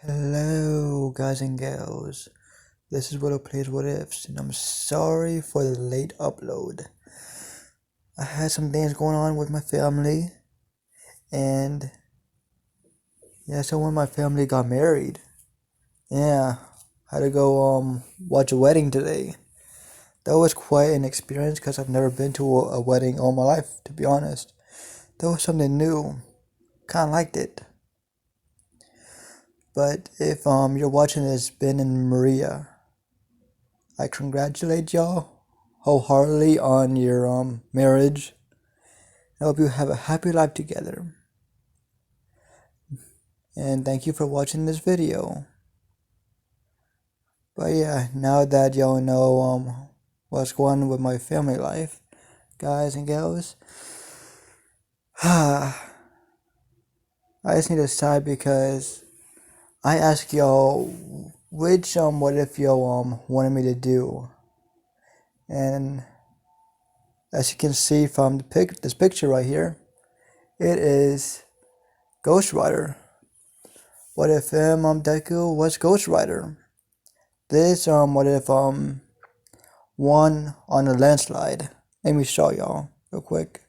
Hello, guys and gals. This is Willow Plays What Ifs, and I'm sorry for the late upload. I had some things going on with my family, and someone in my family got married. Yeah, I had to go watch a wedding today. That was quite an experience because I've never been to a wedding all my life, to be honest. That was something new. Kind of liked it. But if you're watching this, Ben and Maria, I congratulate y'all wholeheartedly on your marriage. I hope you have a happy life together. And thank you for watching this video. But yeah, now that y'all know what's going on with my family life, guys and gals, I just need to sigh because I asked y'all which what if y'all wanted me to do. And as you can see from this picture right here, it is Ghost Rider. What if Deku was Ghost Rider? This what if won on a landslide. Let me show y'all real quick.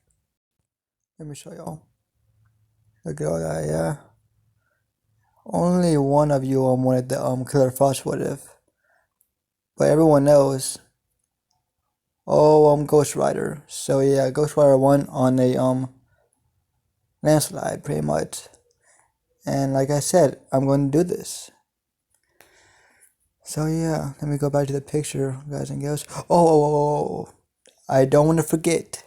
Let me show y'all. Look at all that, yeah. Only one of you wanted the Killer Frost what if. But everyone knows. Oh, Ghost Rider. So yeah, Ghost Rider won on a landslide pretty much. And like I said, I'm going to do this. So yeah, let me go back to the picture, guys and girls. Oh, I don't want to forget.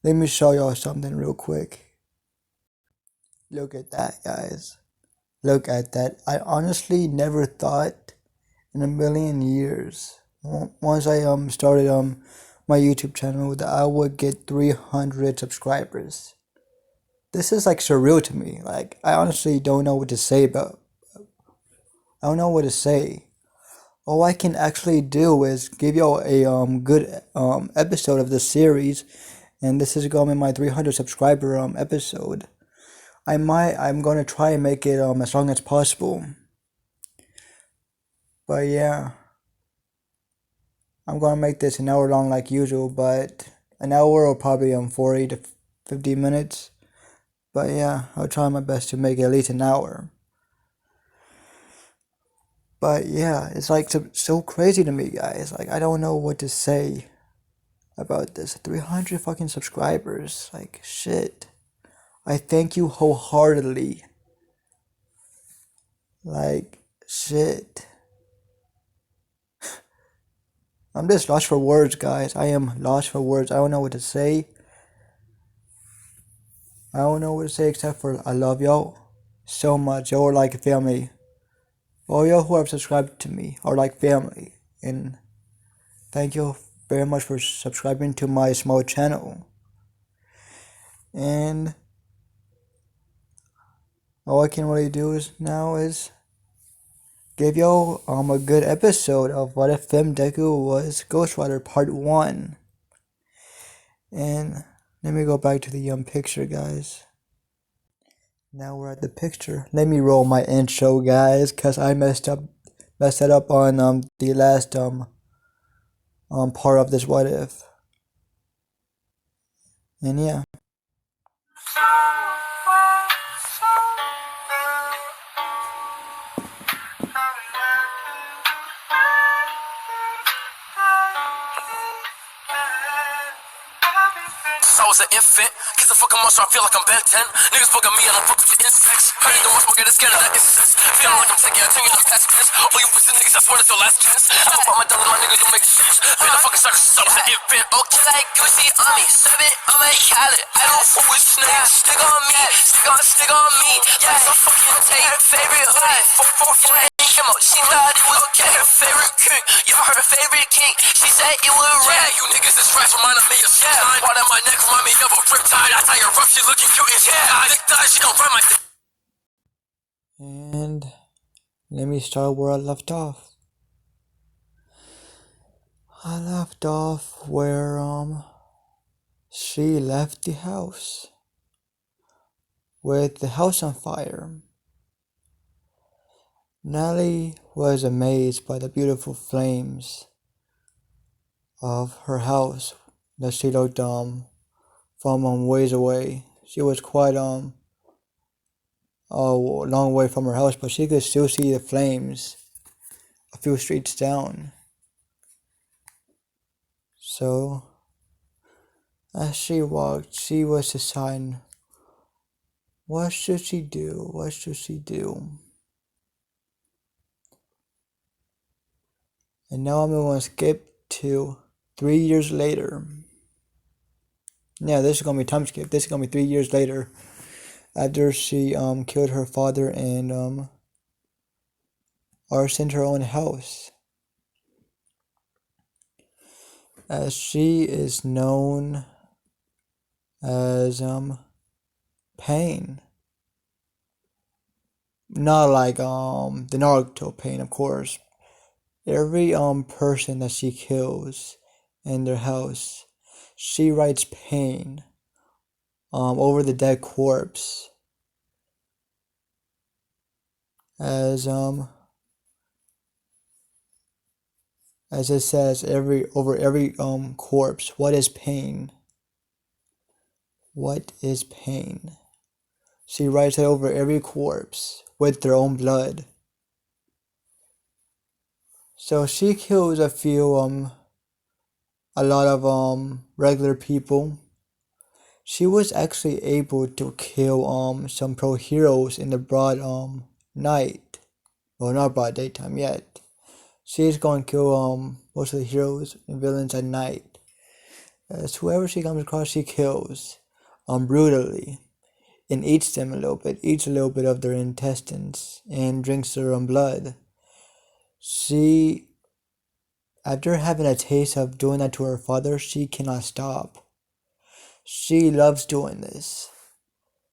Let me show y'all something real quick. Look at that, guys. Look at that. I honestly never thought in a million years, once I started my YouTube channel, that I would get 300 subscribers. This is like surreal to me. Like, I honestly don't know what to say about. I don't know what to say. All I can actually do is give y'all a good episode of the series, and this is going to be my 300 subscriber episode. I'm gonna try and make it as long as possible. But yeah, I'm gonna make this an hour long like usual, but an hour or probably 40 to 50 minutes. But yeah, I'll try my best to make it at least an hour. But yeah, it's like so crazy to me, guys. Like, I don't know what to say about this. 300 fucking subscribers. Like, shit. I thank you wholeheartedly. Like, shit. I'm just lost for words, guys. I am lost for words. I don't know what to say. I don't know what to say except for I love y'all so much. Y'all are like family. All y'all who have subscribed to me are like family. And thank you very much for subscribing to my small channel. And all I can really do now is give y'all a good episode of What If Deku was Ghost Rider Part 1. And let me go back to the picture, guys. Now we're at the picture. Let me roll my intro, guys, cause I messed it up on the last part of this What If. And yeah. I was an infant, kiss a fucking monster, I feel like I'm Ben 10. Niggas bugging me and I'm fucking with your insects. Heard you don't want smoke, get scared of that incense. Feeling like I'm taking a 10 years of past tense. All you pussy niggas, I swear it's your last chance. I don't fight my dollar, my nigga, don't make sense. Been a fucking sucker since I was an infant. Okay, like Gucci on me, serve it on my palate. I don't fool with snakes. Stick on me, stick on me. Yeah, so fucking take her favorite hood. 444 came out, she thought it was okay. Her favorite king, y'all heard her favorite king. She said it was red. Yeah, you niggas is trash, reminding me of shit. Part of my neck remind me of a riptide. I tie her rough, she looking cute as hell. Dick thighs, she don't run my dick. And let me start where I left off. I left off where she left the house with the house on fire. Nellie was amazed by the beautiful flames of her house that she looked from ways away. She was quite a long way from her house, but she could still see the flames a few streets down. So as she walked, she was deciding, what should she do? What should she do? And now I'm going to skip to 3 years later. Yeah, this is going to be time skip. This is going to be 3 years later, after she killed her father and arsoned her own house. As she is known as Pain. Not like the Naruto Pain, of course. Every person that she kills in their house, she writes pain over the dead corpse. As it says over every corpse, what is pain? What is pain? She writes it over every corpse with their own blood. So she kills a lot of regular people. She was actually able to kill some pro heroes in the broad night. Well, not broad daytime yet. She's going to kill most of the heroes and villains at night. As whoever she comes across, she kills brutally, and eats them a little bit of their intestines, and drinks their own blood. She, after having a taste of doing that to her father, she cannot stop. She loves doing this.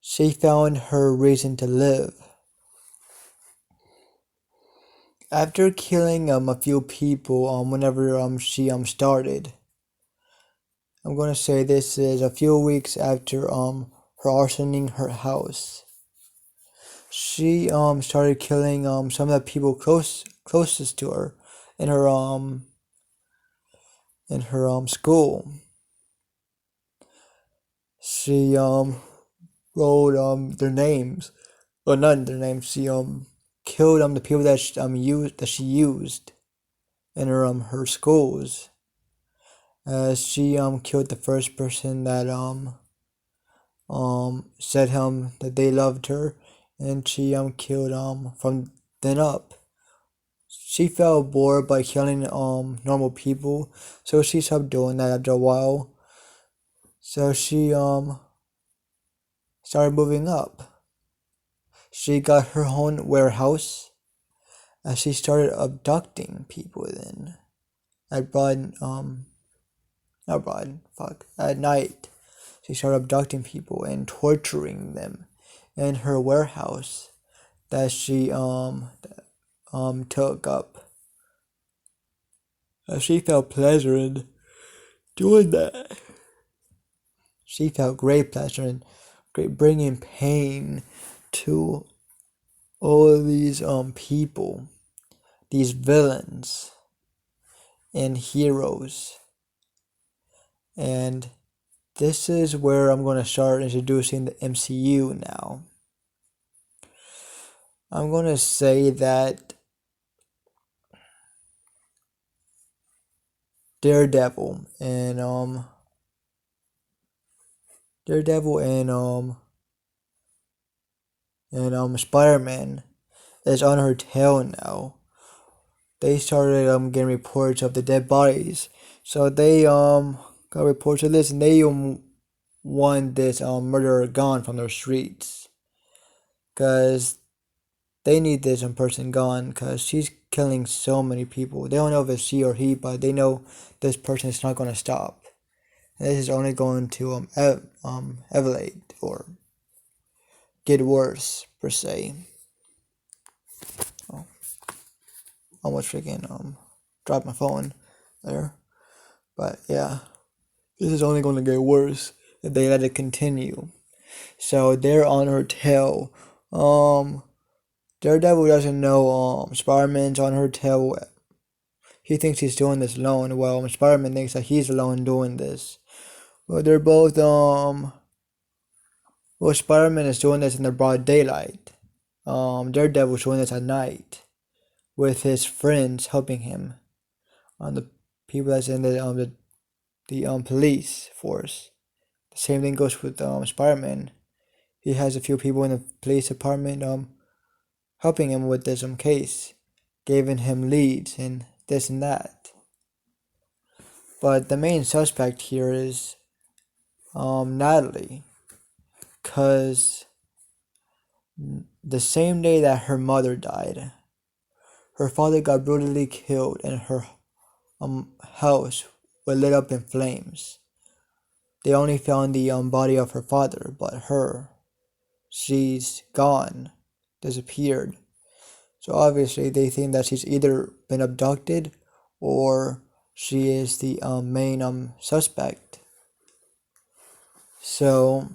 She found her reason to live. After killing a few people whenever she started, I'm gonna say this is a few weeks after her arsoning her house. She started killing some of the people closest to her in her school. She wrote their names, or not their names. She killed the people that she used in her schools. She killed the first person that said that they loved her, and she killed from then up. She felt bored by killing normal people, so she stopped doing that after a while. So she started moving up. She got her own warehouse, and she started abducting people then. At at night. She started abducting people and torturing them in her warehouse that she took up. She felt pleasure in doing that. She felt great pleasure in bringing pain to all of these people, these villains and heroes. And this is where I'm going to start introducing the MCU now. I'm going to say that Daredevil and Spider-Man is on her tail now. They started getting reports of the dead bodies, so they got reports of this, and they want this murderer gone from their streets, cause they need this person gone, cause she's killing so many people. They don't know if it's she or he, but they know this person is not going to stop. This is only going to elevate or get worse per se. Oh, almost freaking dropped my phone there, but yeah, this is only going to get worse if they let it continue. So they're on her tail. Daredevil doesn't know Spider-Man's on her tail. He thinks he's doing this alone. Well, Spider-Man thinks that he's alone doing this. Well, they're both well, Spider-Man is doing this in the broad daylight. Daredevil's doing this at night with his friends helping him. The people that's in the police force. The same thing goes with Spider-Man. He has a few people in the police department helping him with this case, giving him leads and this and that. But the main suspect here is Natalie, cause the same day that her mother died, her father got brutally killed and her house was lit up in flames. They only found the body of her father, but she's gone, disappeared. So obviously they think that she's either been abducted or she is the main suspect. So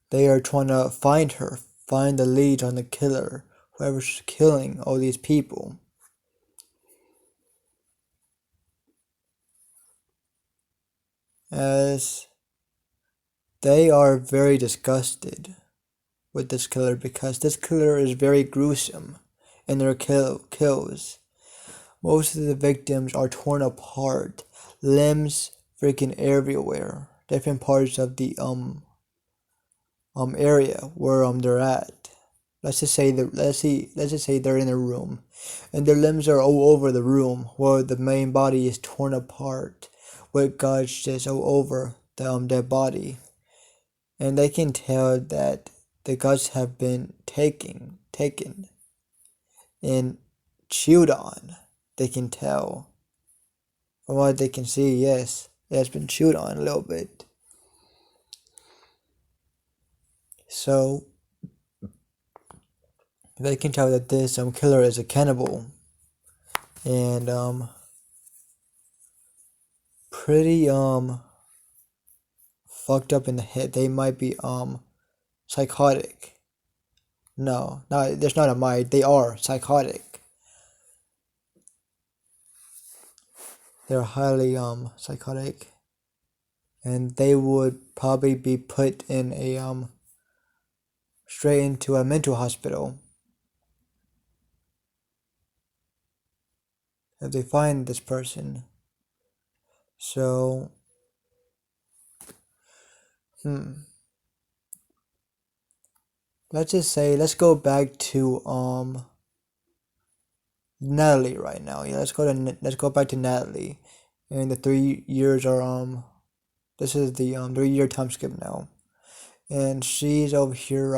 they are trying to find her, find the leads on the killer, whoever's killing all these people. As they are very disgusted with this killer because this killer is very gruesome in their kills. Most of the victims are torn apart, limbs freaking everywhere, different parts of the area where they're at. Let's just say they're in a room, and their limbs are all over the room where the main body is torn apart, with guts just all over the dead body, and they can tell that the guts have been taken and chewed on. They can tell from what they can see. Yes, it has been chewed on a little bit. So they can tell that this killer is a cannibal and pretty fucked up in the head. They might be psychotic. No, there's not a might. They are psychotic. They're highly psychotic, and they would probably be put in a straight into a mental hospital if they find this person. So, let's go back to Natalie right now. Yeah, let's go back to Natalie, and the 3 years are this is the 3 year time skip now, and she's over here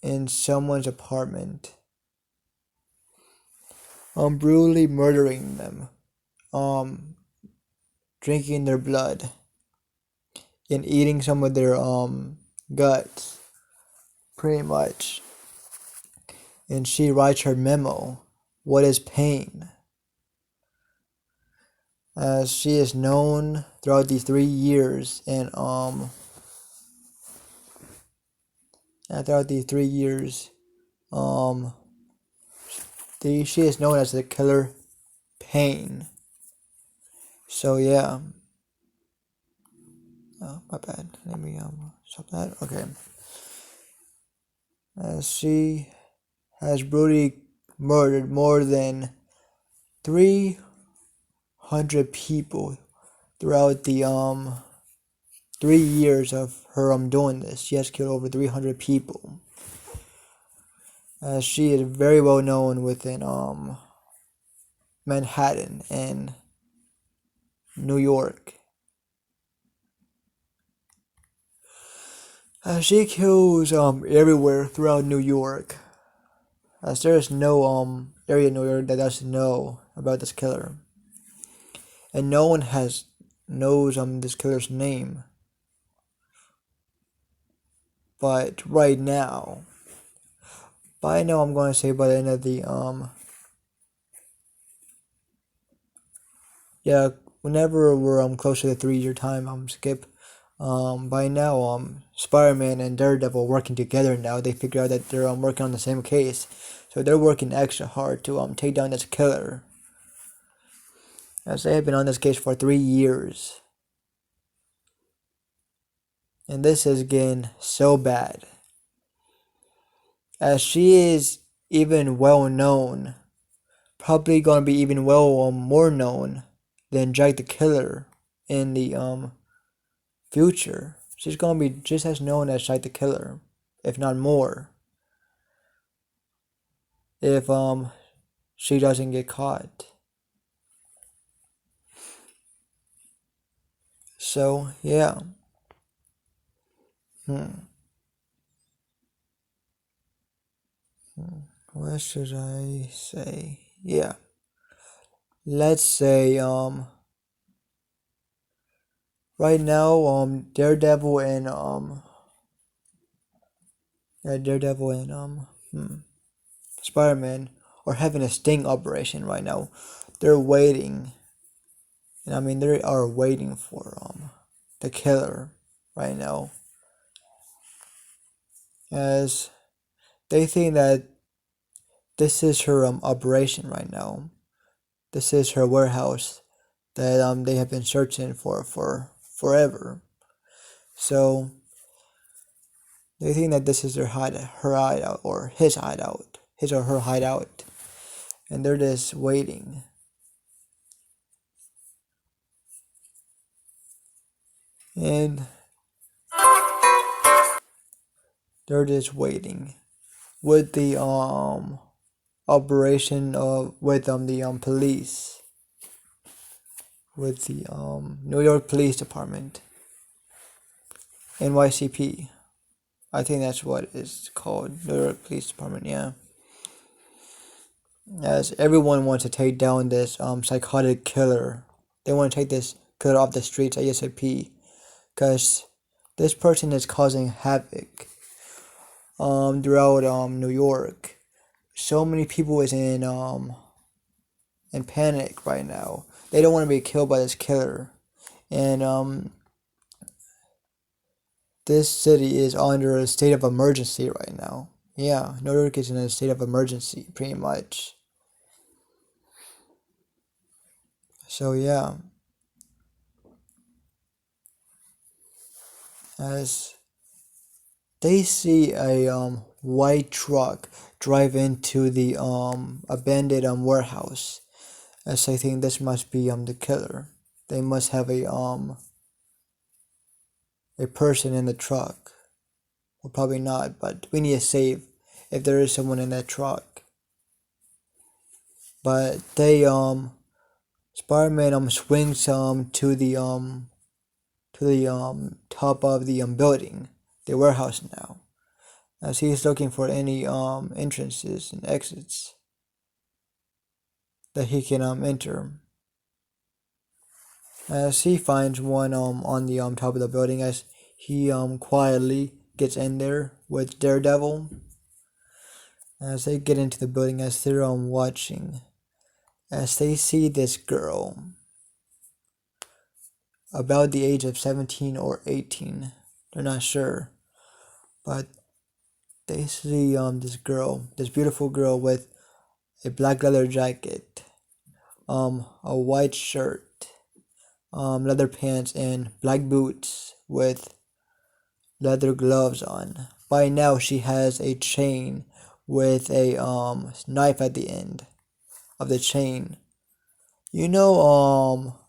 in someone's apartment, brutally murdering them, drinking their blood, and eating some of their guts, pretty much. And she writes her memo, "What is pain?" As she is known throughout these 3 years, and throughout these 3 years, she is known as the killer Pain. So yeah. Oh, my bad. Let me stop that. Okay. She has brutally murdered more than 300 people throughout the 3 years of her doing this. She has killed over 300 people. She is very well known within Manhattan and New York. She kills everywhere throughout New York. As there is no area in New York that doesn't know about this killer, and no one knows this killer's name. But right now, by now I'm going to say by the end of the whenever we're close to the 3 year time skip, By now, Spider-Man and Daredevil working together now. They figure out that they're working on the same case, so they're working extra hard to take down this killer. As they have been on this case for 3 years, and this is getting so bad. As she is even well known, probably gonna be even more known than Jack the Killer in the future. She's gonna be just as known as Jack the Killer, if not more. If she doesn't get caught. So yeah. What should I say? Yeah. Let's say right now Daredevil and Spider-Man are having a sting operation right now. They're waiting. And I mean they are waiting for the killer right now. As they think that this is her operation right now. This is her warehouse that they have been searching for forever. So they think that this is her hideout or his hideout, his or her hideout, and they're just waiting. And they're just waiting with the operation of with the police, with the New York Police Department, NYCP. I think that's what it's called, New York Police Department. Yeah. As everyone wants to take down this psychotic killer. They want to take this killer off the streets ASAP, because this person is causing havoc throughout New York. So many people is in panic right now. They don't want to be killed by this killer, and this city is under a state of emergency right now. Yeah, New York is in a state of emergency, pretty much. So yeah, as they see a white truck drive into the abandoned warehouse, as I think this must be the killer. They must have a person in the truck. Well, probably not, but we need to save if there is someone in that truck. But they Spider-Man swings to the top of the building, the warehouse now, as he's looking for any entrances and exits that he can enter. As he finds one on the top of the building, as he quietly gets in there with Daredevil. As they get into the building, as they're watching, as they see this girl about the age of 17 or 18, they're not sure, but they see this girl, this beautiful girl with a black leather jacket, a white shirt, leather pants, and black boots with leather gloves on. By now she has a chain with a knife at the end of the chain. You know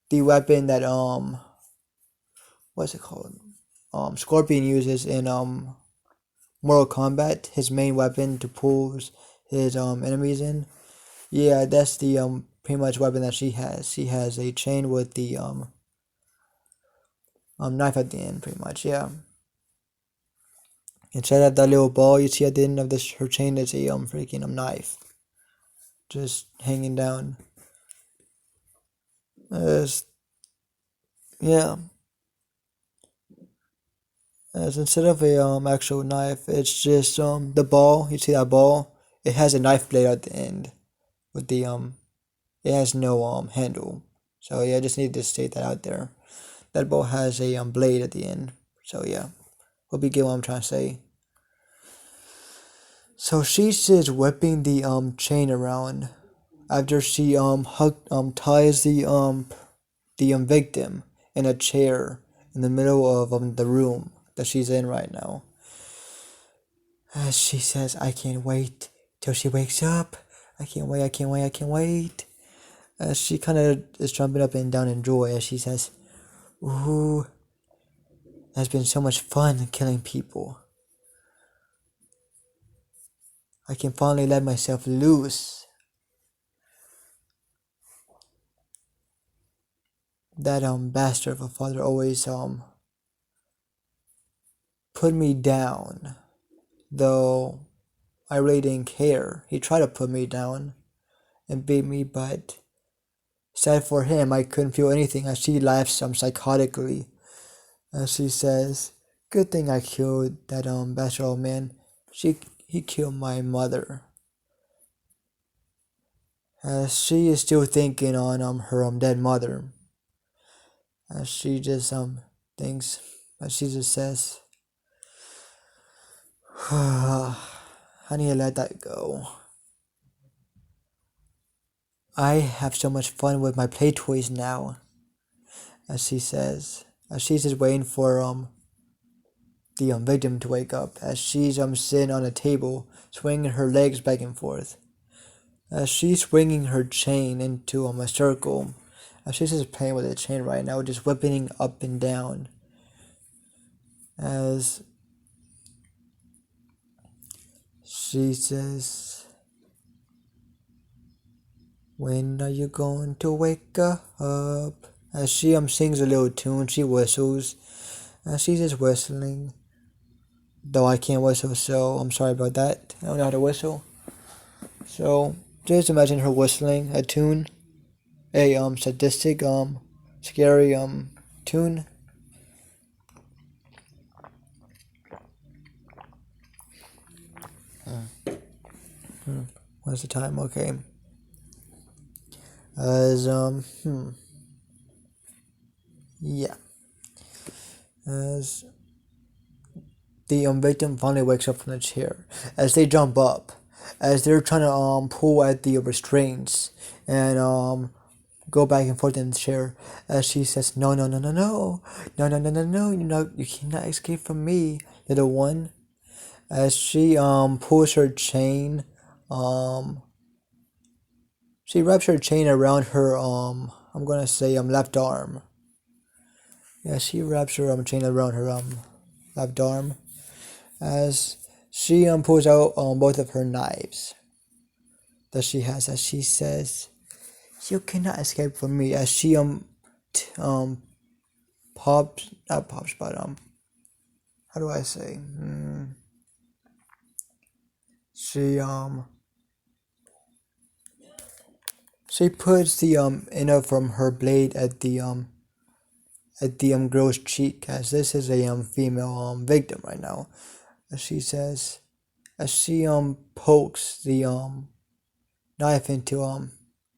the weapon that what's it called? Scorpion uses in Mortal Kombat, his main weapon to pull his enemies in. Yeah, that's the pretty much weapon that she has. She has a chain with the knife at the end, pretty much. Yeah. Instead of that little ball you see at the end of this her chain, is a freaking knife, just hanging down. As yeah, as instead of a actual knife, it's just the ball. You see that ball? It has a knife blade at the end, with the it has no handle. So yeah, I just need to state that out there. That bow has a blade at the end. So yeah, hope you get what I'm trying to say. So she's just whipping the chain around after she ties the victim in a chair in the middle of the room that she's in right now. As she says, I can't wait till she wakes up. I can't wait, I can't wait, I can't wait. As she kind of is jumping up and down in joy as she says, ooh, that's been so much fun killing people. I can finally let myself loose. That bastard of a father always put me down. Though I really didn't care. He tried to put me down and beat me, but sad for him, I couldn't feel anything as she laughs psychotically. As she says, good thing I killed that bastard old man. He killed my mother. As she is still thinking on her dead mother. As she just thinks, as she just says, I need to let that go. I have so much fun with my play toys now. As she says, as she's just waiting for the victim to wake up. As she's sitting on a table, swinging her legs back and forth. As she's swinging her chain into a circle. As she's just playing with the chain right now, just whipping up and down. As she says, when are you going to wake up? As she sings a little tune, she whistles. As she's just whistling. Though I can't whistle, so I'm sorry about that. I don't know how to whistle. So just imagine her whistling a tune, a sadistic, scary tune. What's the time? Okay. As yeah. As the victim finally wakes up from the chair, as they jump up, as they're trying to pull at the restraints and go back and forth in the chair, as she says, no, no, no, no, no, no, no, no, no, no, you cannot escape from me, little one. As she pulls her chain, she wraps her chain around her I'm gonna say left arm. Yeah, she wraps her chain around her left arm. As she pulls out both of her knives that she has, as she says, you cannot escape from me. As she pops, not pops, but how do I say? She puts the end from her blade at the girl's cheek, as this is a female victim right now. As she says, as she pokes the knife into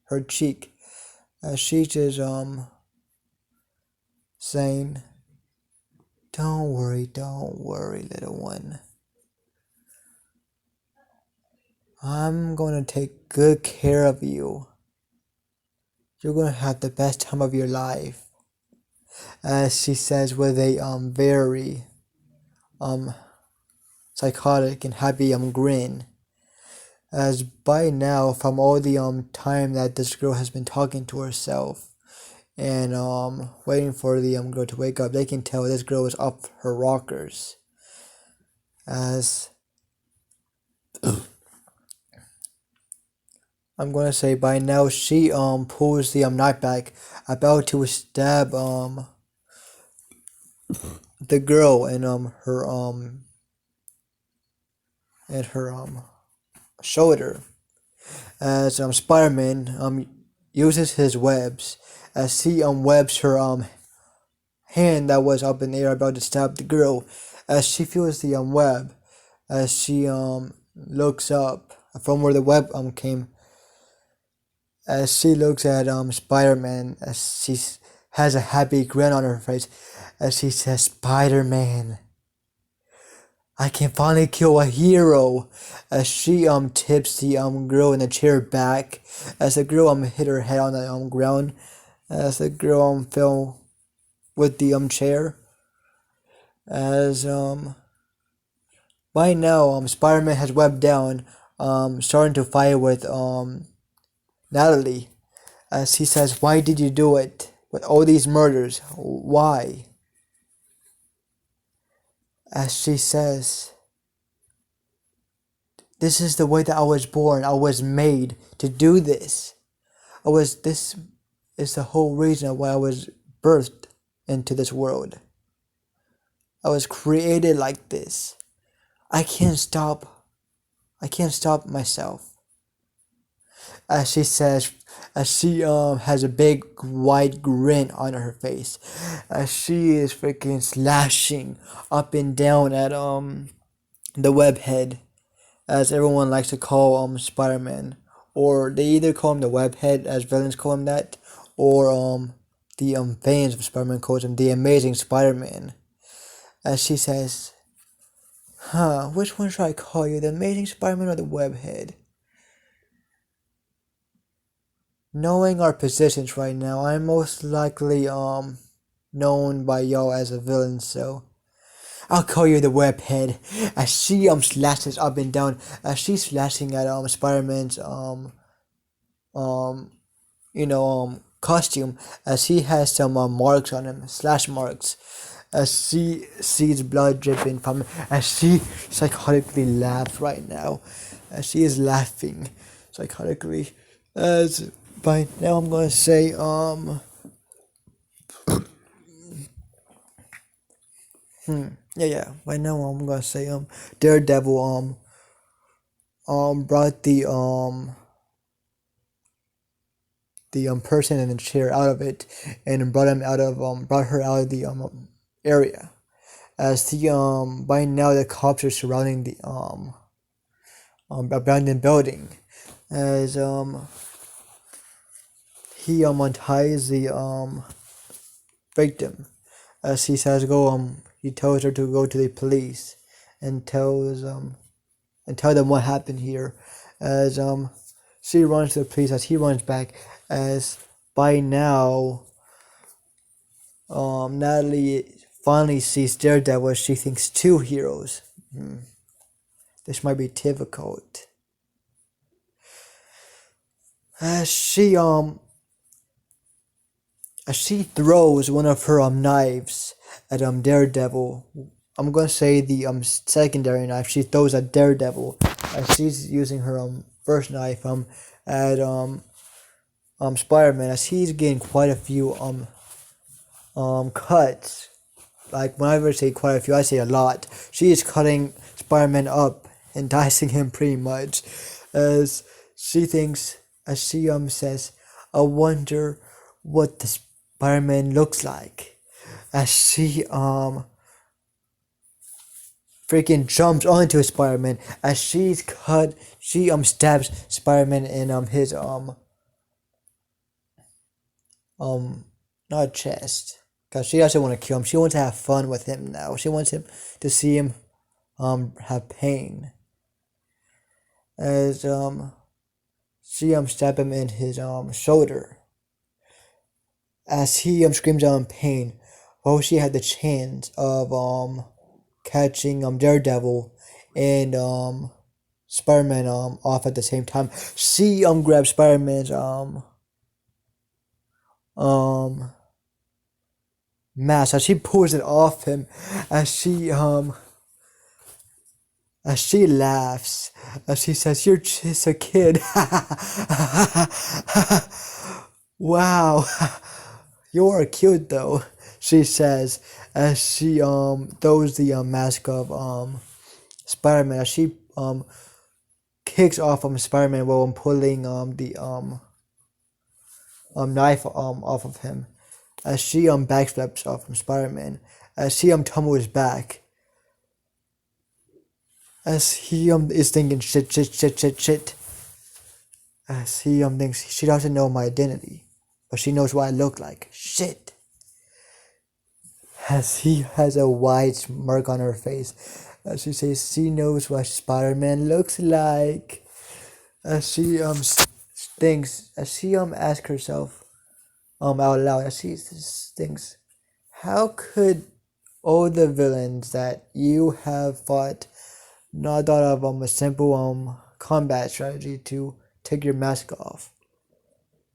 her cheek, as she's just saying, don't worry, little one. I'm gonna take good care of you. You're gonna have the best time of your life. As she says with a very psychotic and happy grin. As by now, from all the time that this girl has been talking to herself and waiting for the girl to wake up, they can tell this girl is off her rockers. As I'm gonna say by now she pulls the knife back, about to stab the girl in her shoulder. As Spider-Man uses his webs, as he webs her hand that was up in the air about to stab the girl, as she feels the web, as she looks up from where the web came, as she looks at Spider-Man, as she has a happy grin on her face as she says, Spider-Man, I can finally kill a hero. As she tips the girl in the chair back as the girl hit her head on the ground as the girl fell with the chair. As by now Spider-Man has webbed down, starting to fight with Natalie. As he says, why did you do it? With all these murders, why? As she says, this is the way that I was born. I was made to do this. This is the whole reason why I was birthed into this world. I was created like this. I can't stop myself. As she says, as she has a big wide grin on her face, as she is freaking slashing up and down at the webhead, as everyone likes to call Spider-Man, or they either call him the webhead as villains call him that, or the fans of Spider-Man calls him the Amazing Spider-Man. As she says, which one should I call you, the Amazing Spider-Man or the webhead? Knowing our positions right now, I'm most likely known by y'all as a villain, so I'll call you the webhead. As she slashes up and down, as she's slashing at Spider-Man's costume, as he has some marks on him, slash marks. As she sees blood dripping from him, as she psychotically laughs right now, as she is laughing psychotically. As by now I'm gonna say by now I'm gonna say Daredevil brought the person in the chair out of it and brought her out of the area. As the by now the cops are surrounding the abandoned building. As he unties the victim. As he says he tells her to go to the police and tell them what happened here. As she runs to the police, as he runs back, as by now Natalie finally sees Daredevil. She thinks two heroes. This might be difficult. As she throws one of her knives at Daredevil. I'm gonna say the secondary knife she throws at Daredevil, as she's using her first knife at Spider-Man, as he's getting quite a few cuts. Like whenever I say quite a few, I say a lot. She is cutting Spider-Man up and dicing him pretty much, as she thinks, as she says, I wonder what the Spider-Man looks like. As she freaking jumps onto Spider-Man, as she stabs Spider-Man in his not chest, because she doesn't want to kill him. She wants to have fun with him now. She wants him to see him have pain. As she stab him in his shoulder. As he screams out in pain, while she had the chance of catching Daredevil and Spider-Man off at the same time, she grabs Spider-Man's mask, as she pulls it off him, as she laughs, as she says, "You're just a kid." Wow, you're cute though, she says, as she throws the mask of Spider-Man, as she kicks off Spider-Man while pulling the knife off of him, as she backflips off from Spider-Man, as she tumbles back, as he is thinking shit, as he thinks she doesn't know my identity, but she knows what I look like. Shit. as he has a wide smirk on her face. As she says she knows what Spider-Man looks like. As she thinks, as she asks herself out loud, as she thinks, how could all the villains that you have fought not thought of a simple combat strategy to take your mask off?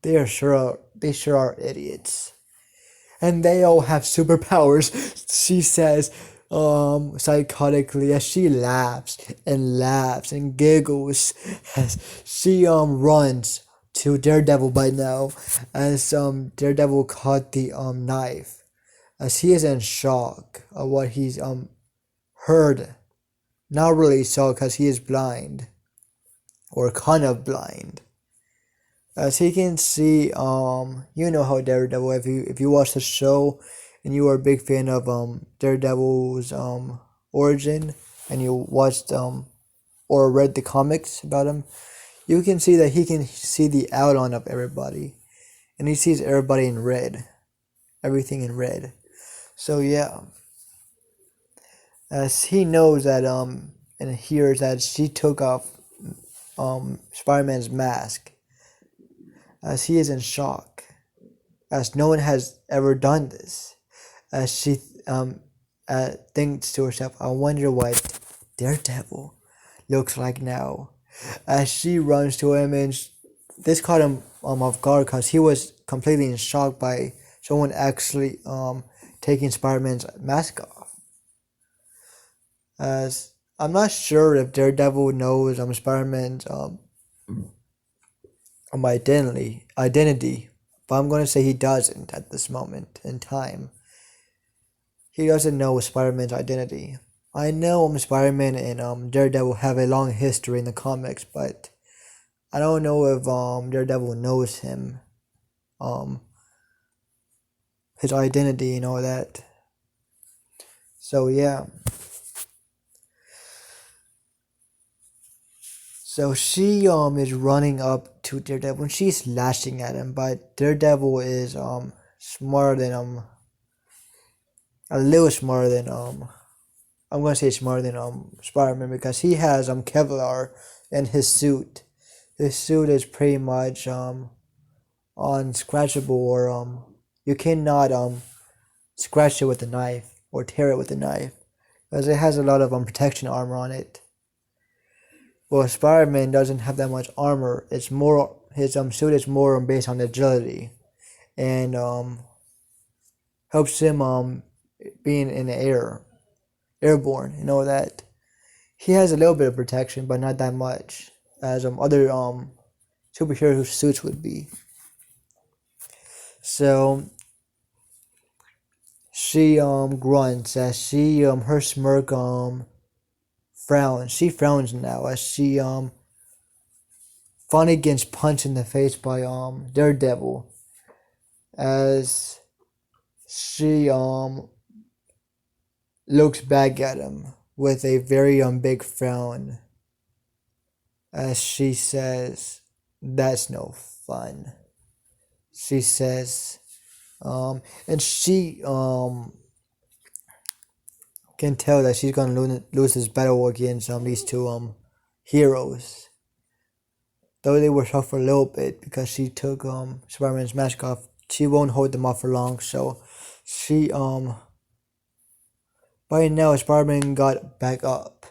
They sure are idiots. And they all have superpowers, she says, psychotically as she laughs and giggles as she runs to Daredevil by now, as Daredevil caught the knife, as he is in shock of what he's heard. Not really so, because he is blind, or kind of blind. As he can see, you know how Daredevil. If you watch the show, and you are a big fan of Daredevil's origin, and you watched or read the comics about him, you can see that he can see the outline of everybody, and he sees everybody in red, everything in red. So yeah, as he knows that and hears that she took off Spider-Man's mask, as he is in shock, as no one has ever done this, as she thinks to herself, I wonder what Daredevil looks like now. As she runs to him, and this caught him off guard because he was completely in shock by someone actually taking Spider-Man's mask off. As I'm not sure if Daredevil knows Spider-Man's identity, but I'm going to say he doesn't at this moment in time. He doesn't know Spider-Man's identity. I know Spider-Man and Daredevil have a long history in the comics, but I don't know if Daredevil knows him, his identity and all that. So yeah. So she is running up to Daredevil and she's lashing at him, but Daredevil is smarter than a little smarter than I'm gonna say smarter than Spider-Man, because he has Kevlar in his suit. His suit is pretty much unscratchable, or you cannot scratch it with a knife or tear it with a knife, because it has a lot of protection armor on it. Well, Spider-Man doesn't have that much armor. It's more, his suit is more based on agility, and helps him being in the air, airborne. You know that he has a little bit of protection, but not that much as other superhero suits would be. So she grunts as she her smirk frowns. She frowns now as she finally gets punched in the face by Daredevil, as she looks back at him with a very big frown, as she says, "That's no fun." She says, and she can tell that she's gonna lose this battle against these two heroes. Though they were tough for a little bit because she took Spider-Man's mask off, she won't hold them off for long. So she by now Spider-Man got back up,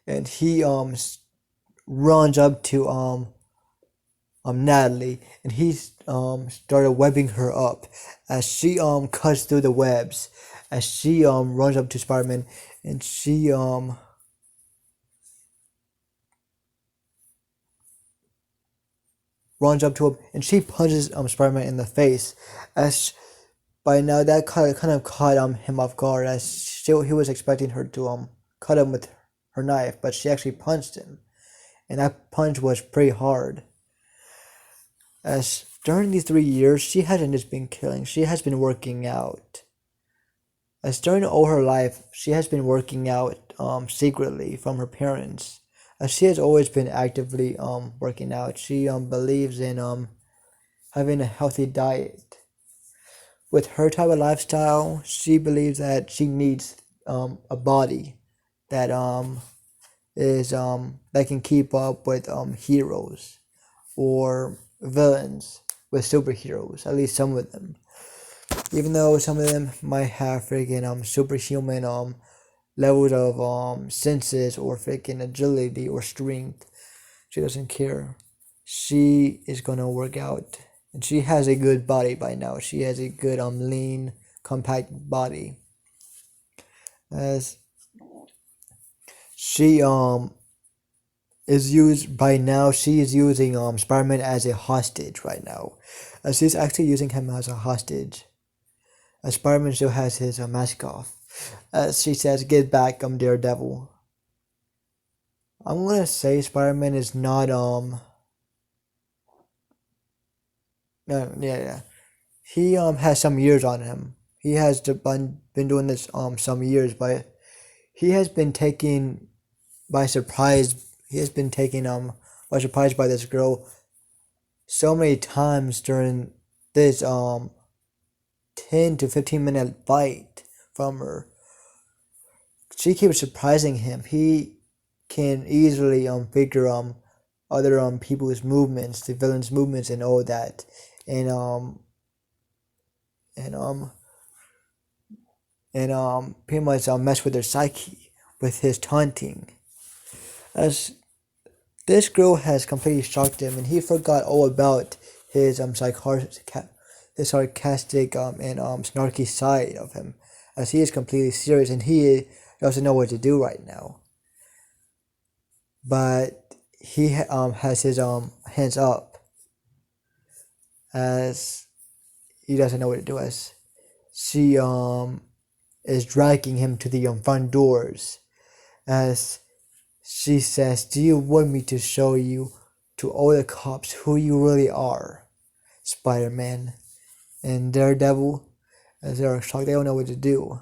and he runs up to Natalie, and he started webbing her up as she cuts through the webs, as she runs up to Spider-Man, and she runs up to him and she punches Spider-Man in the face, as by now that kind of caught him off guard, as he was expecting her to cut him with her knife, but she actually punched him, and that punch was pretty hard. As during these 3 years, she hasn't just been killing, she has been working out. As during all her life, she has been working out secretly from her parents. As she has always been actively working out. She believes in having a healthy diet. with her type of lifestyle, she believes that she needs a body that is that can keep up with heroes or villains with superheroes. At least some of them, even though some of them might have freaking superhuman levels of senses or freaking agility or strength. She doesn't care. She is gonna work out, and she has a good body by now. She has a good lean, compact body. As she is used by now, she is using Spider-Man as a hostage right now. She's actually using him as a hostage. Spider-Man still has his mask off. She says, "Get back, Daredevil." I'm gonna say Spider-Man is not no, yeah. He has some years on him. He has been doing this some years, but he has been taken by surprise. He has been taken by surprise by this girl so many times during this 10 to 15 minute fight from her. She keeps surprising him. He can easily figure other people's movements, the villain's movements, and all that, and and um pretty much mess with their psyche with his taunting. As this girl has completely shocked him, and he forgot all about his his sarcastic and snarky side of him, as he is completely serious and he doesn't know what to do right now. But he has his hands up, as he doesn't know what to do. As she is dragging him to the front doors, as she says, "Do you want me to show you to all the cops who you really are, Spider-Man?" And Daredevil, as they're shocked, they don't know what to do.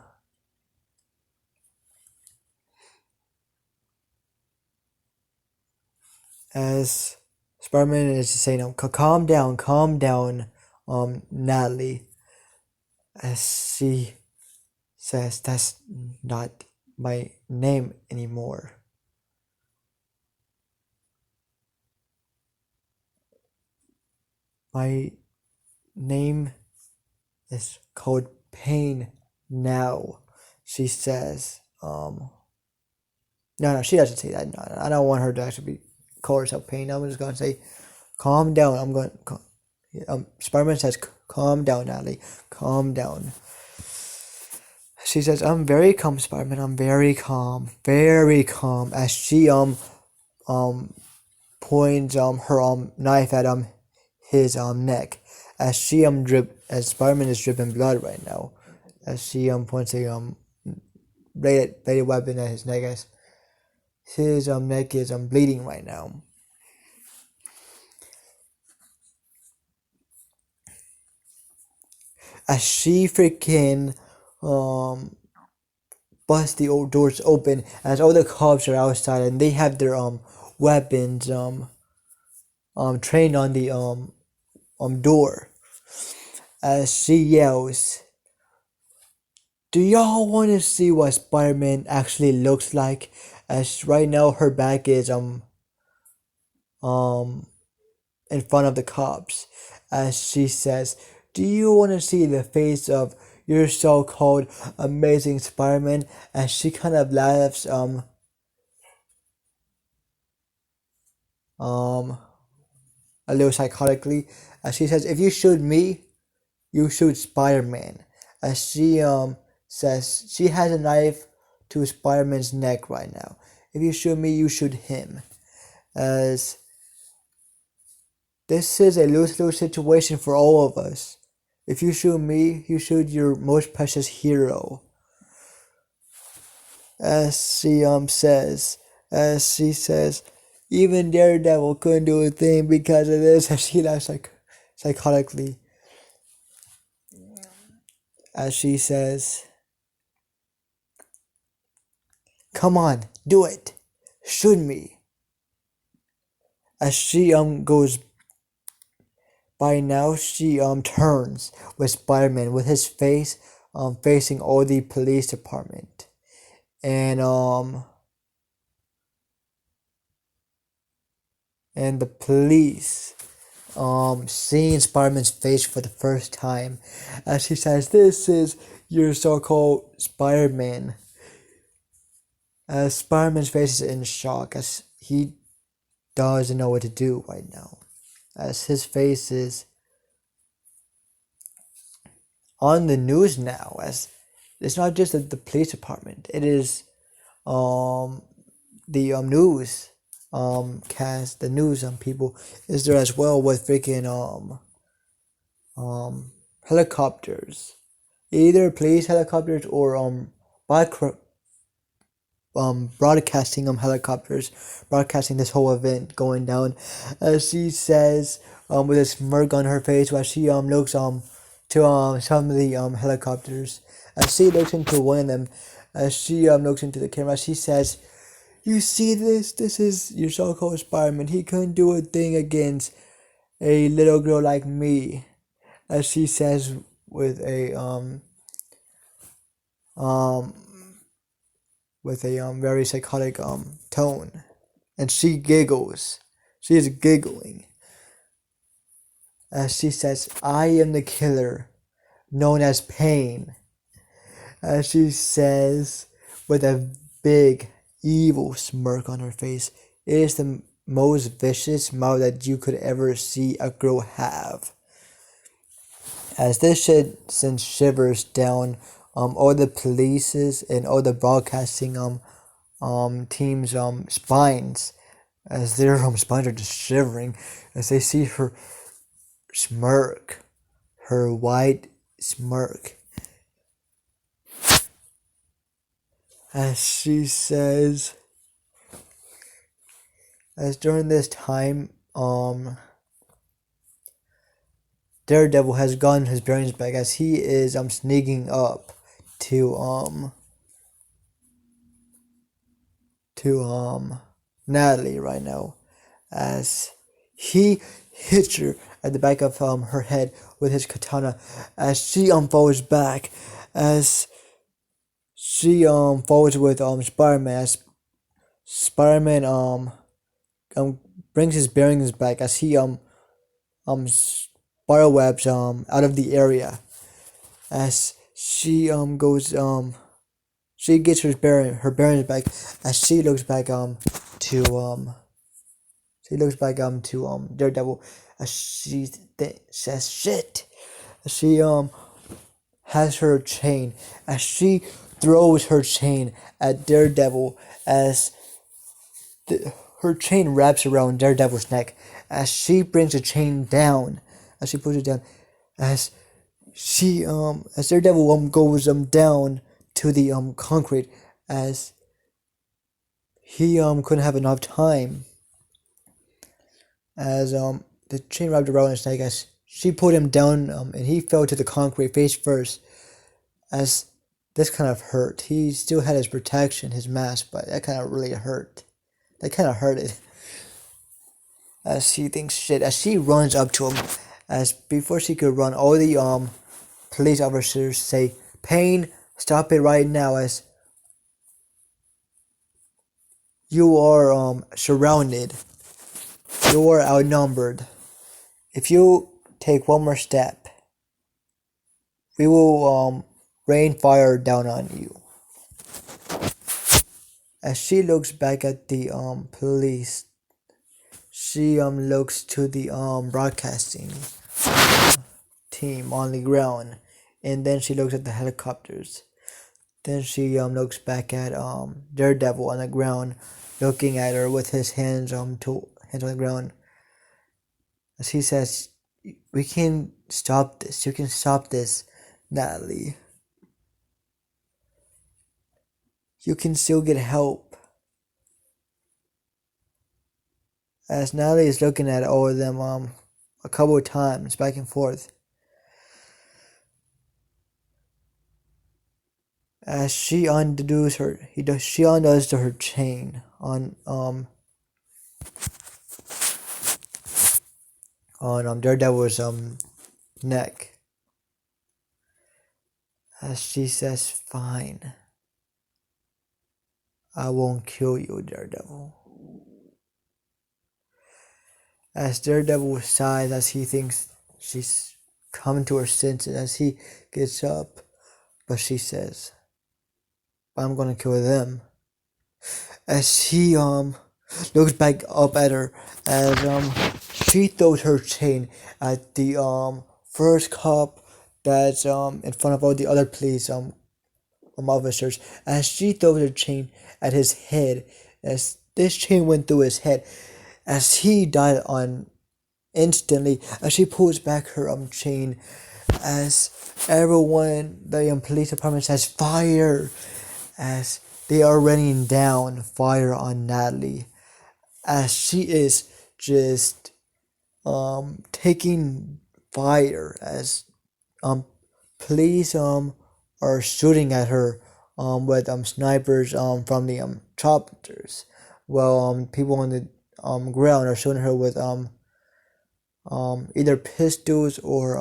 As Spider-Man is saying, calm down, Natalie." As she says, "That's not my name anymore. My name is called Pain now," she says. No, she doesn't say that. No, I don't want her to actually call herself Pain. I'm just gonna say, "Calm down." Spider-Man says, "Calm down, Natalie. Calm down." She says, "I'm very calm, Spider-Man. I'm very calm, very calm." As she um points her knife at his neck, as she as Spider-Man is dripping blood right now, as she points a bladed weapon at his neck, as his neck is bleeding right now. As she freaking bust the old doors open, as all the cops are outside and they have their weapons trained on the door, as she yells, "Do y'all want to see what Spider-Man actually looks like?" As right now her back is um in front of the cops, as she says, "Do you want to see the face of your so-called amazing Spider-Man?" As she kind of laughs um a little psychotically, as she says, "If you shoot me, you shoot Spider-Man." As she says, she has a knife to Spider-Man's neck right now. "If you shoot me, you shoot him." As this is a lose-lose situation for all of us. If you shoot me, you shoot your most precious hero. As she says, "Even Daredevil couldn't do a thing because of this." As she laughs psychotically, as she says, "Come on, do it, shoot me." As she goes by now she turns with Spider-Man with his face facing all the police department. And the police seeing Spider-Man's face for the first time as he says, "This is your so-called Spider-Man." As Spider-Man's face is in shock as he doesn't know what to do right now. As his face is on the news now, as it's not just the police department, it is the news cast, the news people is there as well with freaking helicopters, either police helicopters or broadcasting helicopters broadcasting this whole event going down. As she says with a smirk on her face while she looks to some of the helicopters. As she looks into one of them, as she looks into the camera, she says, "You see this? This is your so-called Spider-Man. He couldn't do a thing against a little girl like me." As she says with a very psychotic tone, and she giggles. She is giggling as she says, "I am the killer, known as Pain." As she says with a big evil smirk on her face, "It is the most vicious mouth that you could ever see a girl have." As this shit sends shivers down all the police's and all the broadcasting teams spines, as their spines are just shivering as they see her smirk, her white smirk. As she says, as during this time, Daredevil has gotten his bearings back as he is sneaking up to Natalie right now, as he hits her at the back of her head with his katana as she falls back, as she falls with Spider-Man, as Spider-Man brings his bearings back as he spiderwebs out of the area, as she goes she gets her bearings back as she looks back to Daredevil as she says shit, as she has her chain, as she throws her chain at Daredevil, as her chain wraps around Daredevil's neck, as she brings the chain down, as she puts it down, as Daredevil goes down to the concrete, as he couldn't have enough time, as the chain wrapped around his neck, as she put him down and he fell to the concrete face first, as this kind of hurt. He still had his protection, his mask, but that kind of really hurt. That kind of hurted. As she thinks shit, as she runs up to him, as before she could run, all the police officers say, "Pain, stop it right now," as you are surrounded. You are outnumbered. If you take one more step, we will rain fire down on you. As she looks back at the police, she looks to the broadcasting team on the ground, and then she looks at the helicopters. Then she looks back at Daredevil on the ground, looking at her with his hands on the ground. As he says, "We can stop this. You can stop this, Natalie. You can still get help." As Natalie is looking at all of them a couple of times back and forth, as she undoes her chain on Daredevil's neck. As she says, "Fine, I won't kill you, Daredevil." As Daredevil sighs as he thinks she's coming to her senses, as he gets up, but she says, "I'm gonna kill them." As he looks back up at her, as she throws her chain at the first cop that's in front of all the other police officers, as she throws her chain at his head, as this chain went through his head, as he died on instantly, as she pulls back her chain, as everyone, the police department says fire, as they are raining down fire on Natalie, as she is just taking fire, as police are shooting at her with snipers from the choppers, while people on the ground are shooting her with either pistols or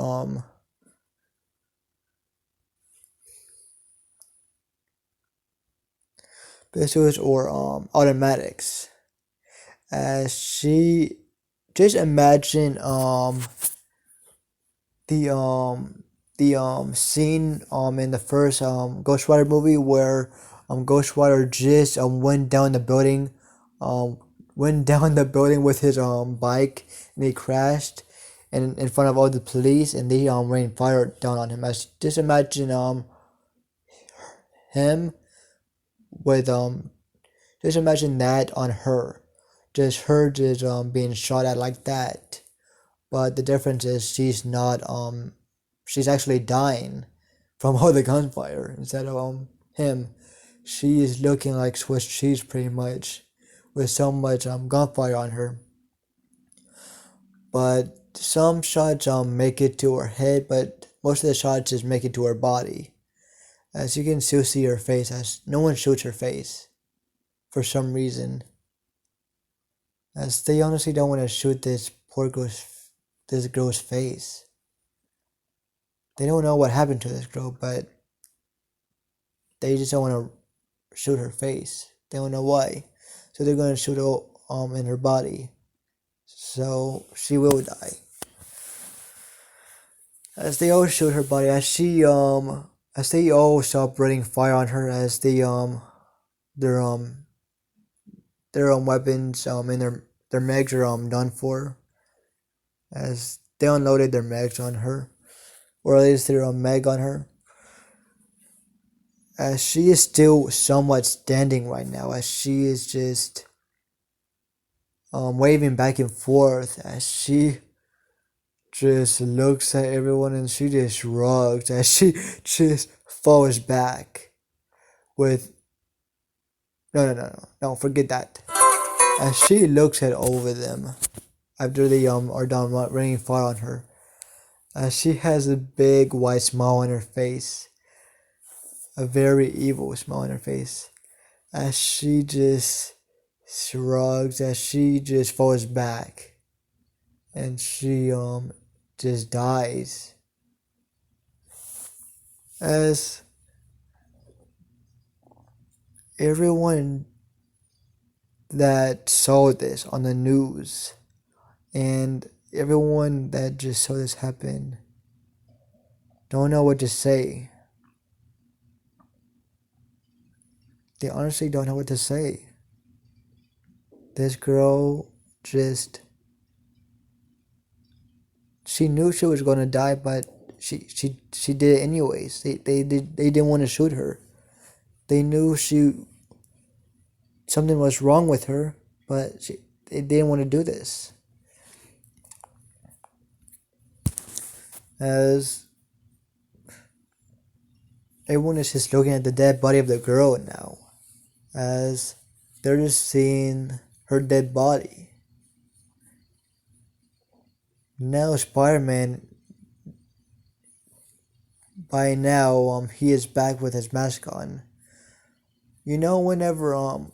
automatics. As she just imagine the scene in the first Ghost Rider movie where Ghost Rider just went down the building with his bike, and he crashed in front of all the police, and they rained fire down on him. As just imagine him with just imagine that on her, just her just being shot at like that. But the difference is she's not she's actually dying from all the gunfire instead of him. She is looking like Swiss cheese pretty much, with so much gunfire on her. But some shots make it to her head, but most of the shots just make it to her body. As you can still see her face, as no one shoots her face for some reason. As they honestly don't want to shoot this girl's face. They don't know what happened to this girl, but they just don't want to shoot her face. They don't know why. So they're gonna shoot her in her body. So she will die. As they all shoot her body, as they all stop breathing fire on her, as their weapons and their mags are done for. As they unloaded their mags on her, or at least their mag on her. As she is still somewhat standing right now, as she is just waving back and forth, as she just looks at everyone and she just shrugs, as she just falls back with no, forget that. As she looks at all of them after they are done raining fire on her, as she has a big white smile on her face, a very evil smile on her face, as she just shrugs, as she just falls back, and she just dies. As everyone that saw this on the news, and everyone that just saw this happen, don't know what to say. They honestly don't know what to say. This girl just, she knew she was gonna die, but she did it anyways. They didn't want to shoot her. They knew something was wrong with her, but they didn't want to do this. As everyone is just looking at the dead body of the girl now, as they're just seeing her dead body. Now Spider-Man, by now he is back with his mask on. You know, whenever I'm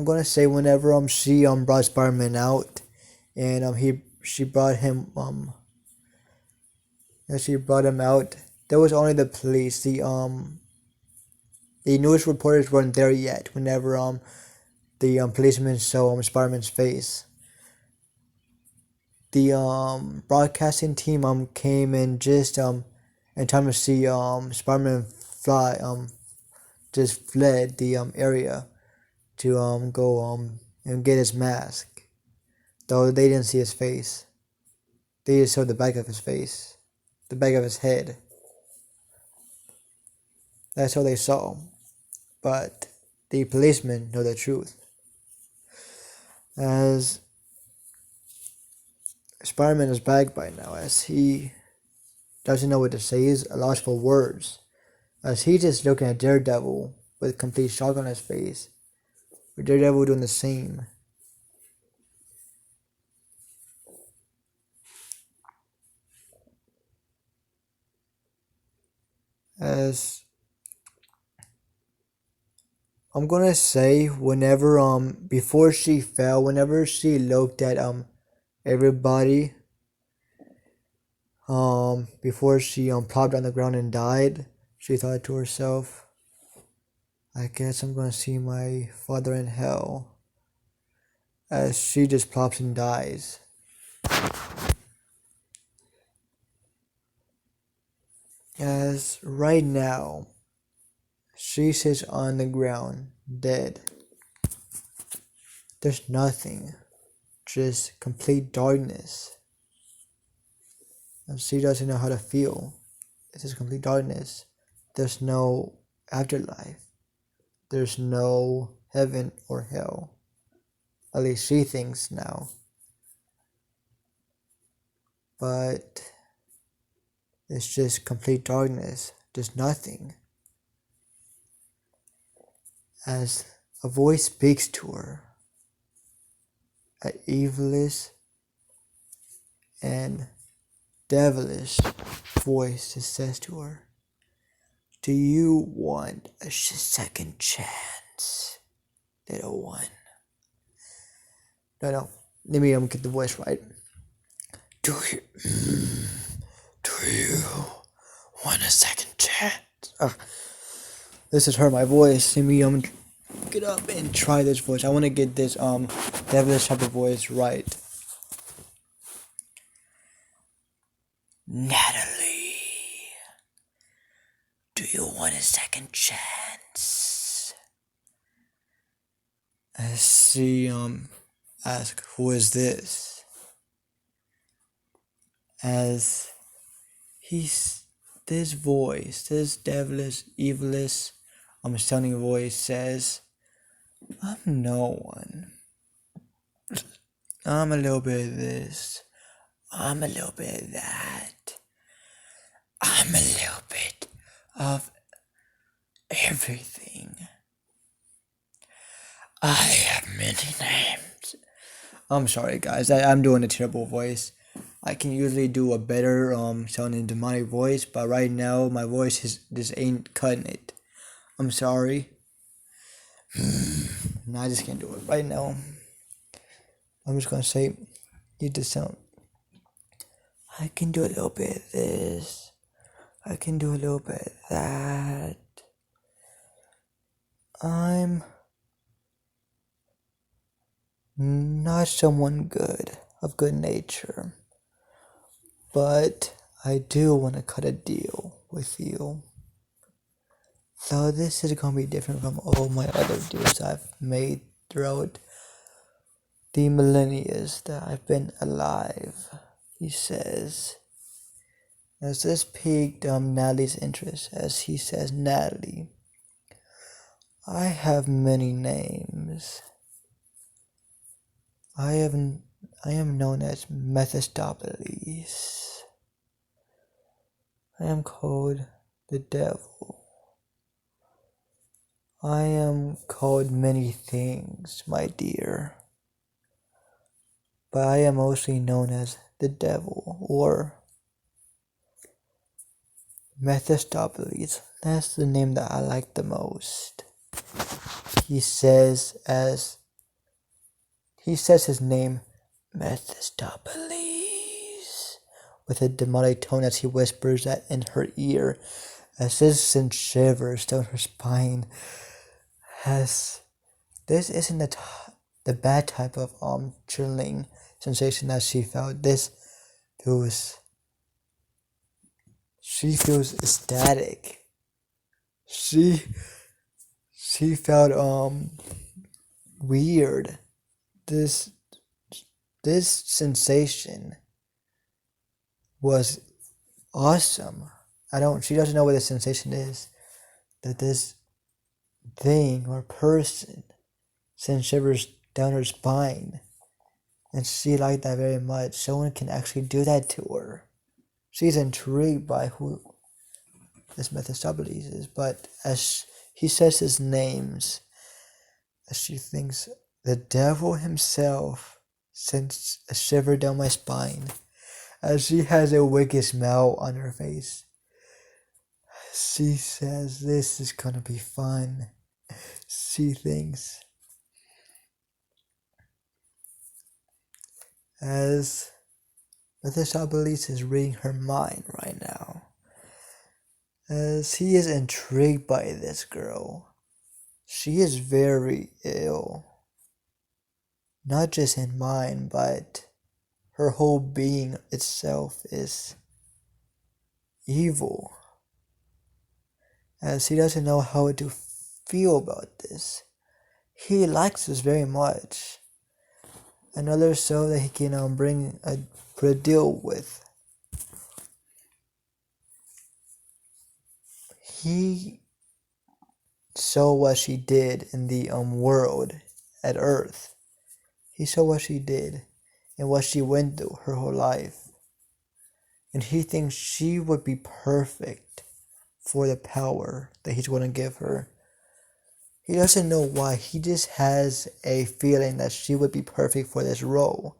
gonna say whenever she brought Spider-Man out, and he she brought him as she brought him out, there was only the police. The news reporters weren't there yet. Whenever the policeman saw Spider-Man's face, the broadcasting team came in just in time to see Spider-Man fly just fled the area to go and get his mask. Though they didn't see his face, they just saw the back of his face, the back of his head. That's all they saw. But the policemen know the truth. As Spider-Man is back by now, as he doesn't know what to say, he's lost for words. As he's just looking at Daredevil with complete shock on his face, with Daredevil doing the same. As I'm gonna say, whenever before she fell, whenever she looked at everybody, before she plopped on the ground and died, she thought to herself, I guess I'm gonna see my father in hell. As she just plops and dies. As right now, she sits on the ground, dead. There's nothing, just complete darkness. And she doesn't know how to feel. It's just complete darkness. There's no afterlife. There's no heaven or hell. At least she thinks now. But it's just complete darkness. There's nothing. As a voice speaks to her, an evilish and devilish voice just says to her, do you want a second chance, little one? No, let me get the voice right. Do you want a second chance? This is her, my voice. Let me get up and try this voice. I want to get this devilish type of voice right. Natalie, do you want a second chance? As she asked, who is this? As this voice, this devilish, evilish, sounding voice says, I'm no one. I'm a little bit of this. I'm a little bit of that. I'm a little bit of everything. I have many names. I'm sorry, guys. I'm doing a terrible voice. I can usually do a better sounding demonic voice, but right now my voice just ain't cutting it. I'm sorry. No, I just can't do it right now. I'm just gonna say, you just sound. I can do a little bit of this. I can do a little bit of that. I'm not someone good, of good nature. But I do want to cut a deal with you. So this is going to be different from all my other deals I've made throughout the millennia that I've been alive, he says. As this piqued Natalie's interest, as he says, Natalie, I have many names. I am known as Mephistopheles. I am called the devil. I am called many things, my dear. But I am mostly known as the devil, or Mephistopheles. That's the name that I like the most. He says his name, Mephistopheles. with a demonic tone as he whispers that in her ear, as this sends shivers down her spine. As this isn't the bad type of chilling sensation that she felt. She feels ecstatic. She felt weird. This sensation was awesome. She doesn't know what the sensation is. That this thing or person sends shivers down her spine. And she liked that very much. Someone can actually do that to her. She's intrigued by who this Mephistopheles is, but as he says his names, as she thinks, the devil himself sends a shiver down my spine, as she has a wicked smile on her face. She says, this is gonna be fun. She thinks. As Mephistopheles is reading her mind right now, as he is intrigued by this girl. She is very ill, not just in mind, but her whole being itself is evil, as he doesn't know how to feel about this. He likes this very much. Another soul that he can bring a deal with. He saw what she did in the world at Earth. He saw what she did and what she went through her whole life. And he thinks she would be perfect for the power that he's going to give her. He doesn't know why. He just has a feeling that she would be perfect for this role.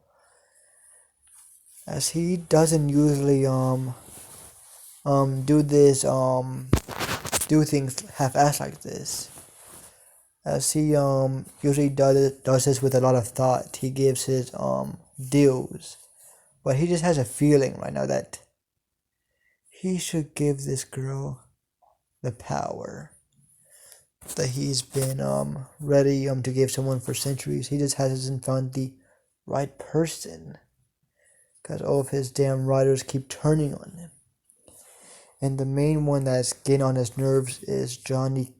As he doesn't usually do things half-assed like this. As he usually does this with a lot of thought. He gives his deals. But he just has a feeling right now that he should give this girl the power that he's been ready to give someone for centuries. He just hasn't found the right person, because all of his damn writers keep turning on him. And the main one that's getting on his nerves is Johnny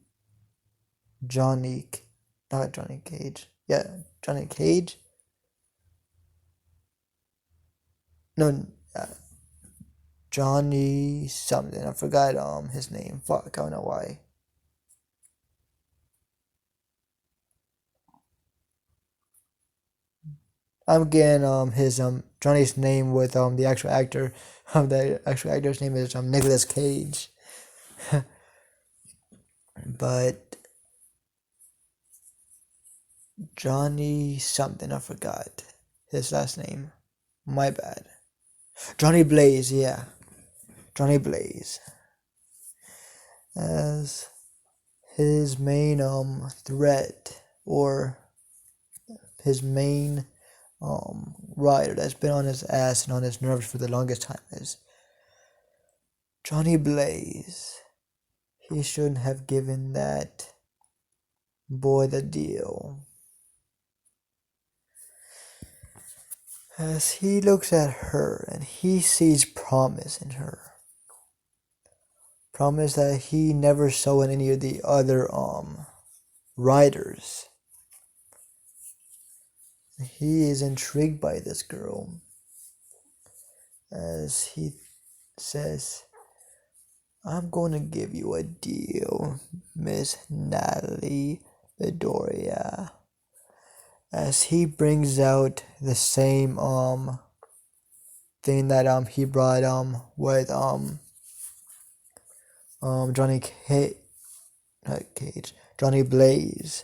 Cage. No, Johnny something. I forgot his name. Fuck, I don't know why. I'm getting his Johnny's name with the actual actor. The actual actor's name is Nicolas Cage. But Johnny something, I forgot his last name. My bad. Johnny Blaze, yeah. Johnny Blaze. As his main threat, or his main writer that's been on his ass and on his nerves for the longest time is Johnny Blaze. He shouldn't have given that boy the deal. As he looks at her and he sees promise in her. Promise that he never saw in any of the other writers. He is intrigued by this girl. As he says, I'm going to give you a deal, Miss Natalie Bedoria. As he brings out the same thing that he brought with Johnny Blaze,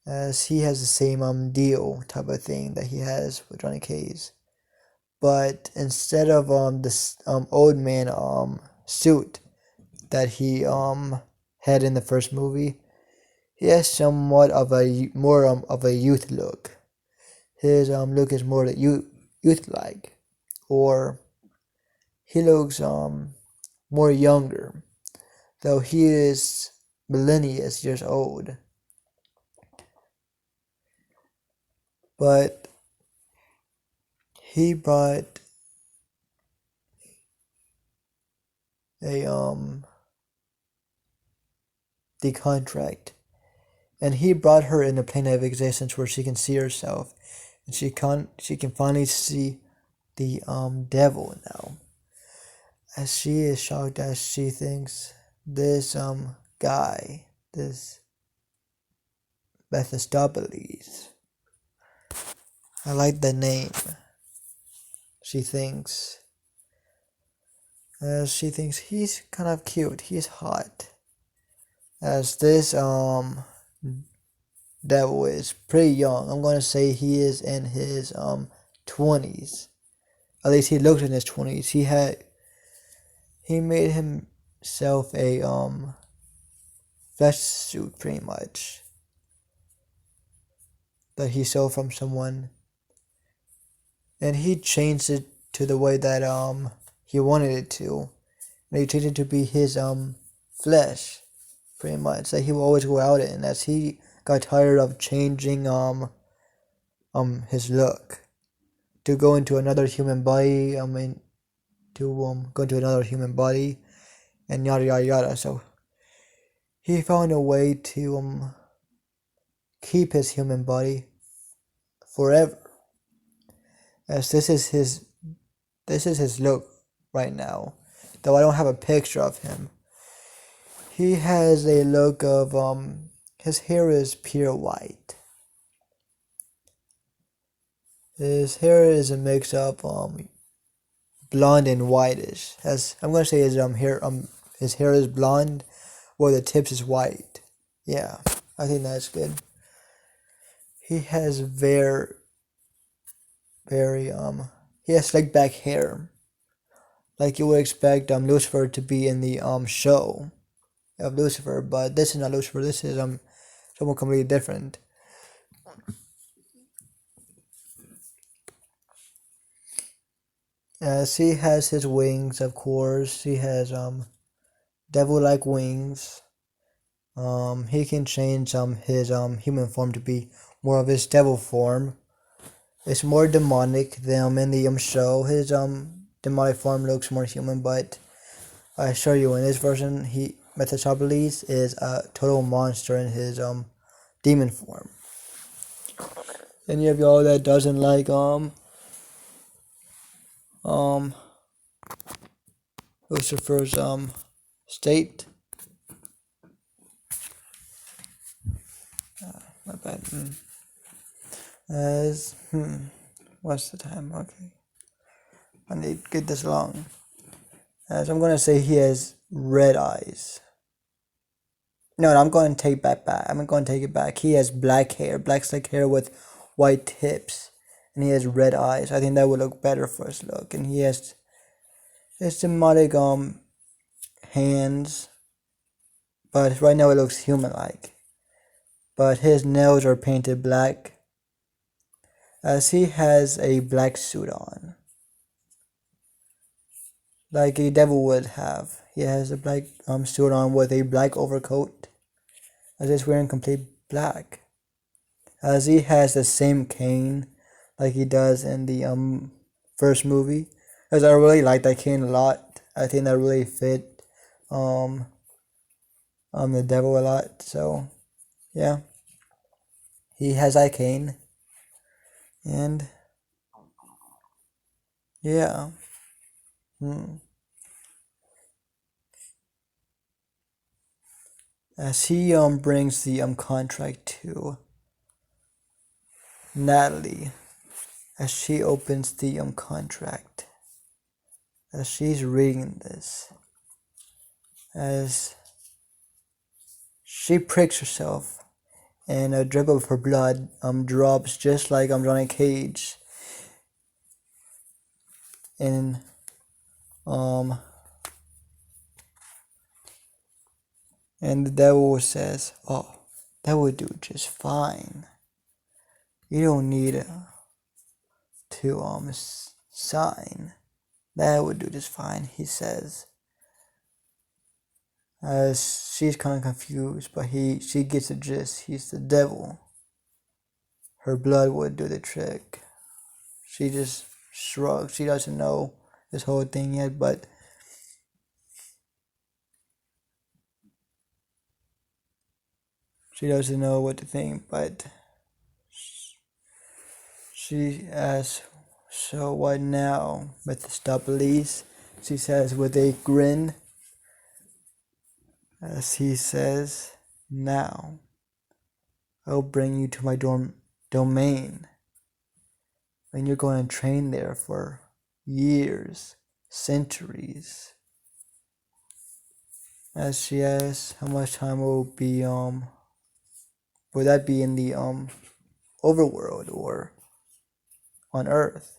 as he has the same deal type of thing that he has with Johnny Cage, but instead of this old man suit that he had in the first movie, he has somewhat of a more of a youth look. His look is more youth like, or he looks more younger, though he is millennia years old. But he brought a the contract, and he brought her in a plane of existence where she can see herself, and she can finally see the devil now. As she is shocked as she thinks this guy, this Mephistopheles, I like the name. She thinks he's kind of cute, he's hot. As this devil is pretty young. I'm gonna say he is in his 20s. At least he looks in his 20s. He made himself a flesh suit pretty much that he stole from someone, and he changed it to the way that he wanted it to. And he changed it to be his flesh pretty much that he will always go out in, as he got tired of changing his look to go into another human body. Go into another human body, and yada yada yada. So he found a way to keep his human body forever, as this is his look right now. Though I don't have a picture of him, he has a look of his hair is pure white. His hair is a mix of blonde and whitish. As I'm gonna say, his hair is blonde, where the tips is white. Yeah, I think that's good. He has very he has slick back hair, like you would expect Lucifer to be in the show of Lucifer, but this is not Lucifer. This is someone completely different. As he has his wings, of course, he has devil-like wings. He can change his human form to be more of his devil form. It's more demonic than in the show. His demonic form looks more human, but I assure you, in this version, Mephistopheles is a total monster in his demon form. Any of y'all that doesn't like Lucifer's state, my bad. As what's the time? Okay, I need to get this long. As I'm gonna say, he has red eyes. No, I'm going to take back. I'm going to take it back. He has black hair, black slick hair with white tips, and he has red eyes. I think that would look better for his look. And he has his demonic hands, but right now it looks human-like. But his nails are painted black, as he has a black suit on, like a devil would have. He has a black suit on with a black overcoat, as he's wearing complete black. As he has the same cane like he does in the first movie. As I really like that cane a lot. I think that really fit the devil a lot. So yeah, he has that cane, and yeah. As he brings the contract to Natalie, as she opens the contract, as she's reading this, as she pricks herself, and a drip of her blood drops just like Johnny Cage. And and the devil says, "Oh, that would do just fine. You don't need to sign. That would do just fine, he says. As she's kind of confused, but she gets the gist. He's the devil. Her blood would do the trick. She just shrugs. She doesn't know this whole thing yet, but she doesn't know what to think, but she asks, so what now, Mephistopheles? She says with a grin, as he says, now I'll bring you to my domain, and you're going to train there for years, centuries. As she asks how much time will be would that be in the overworld or on Earth?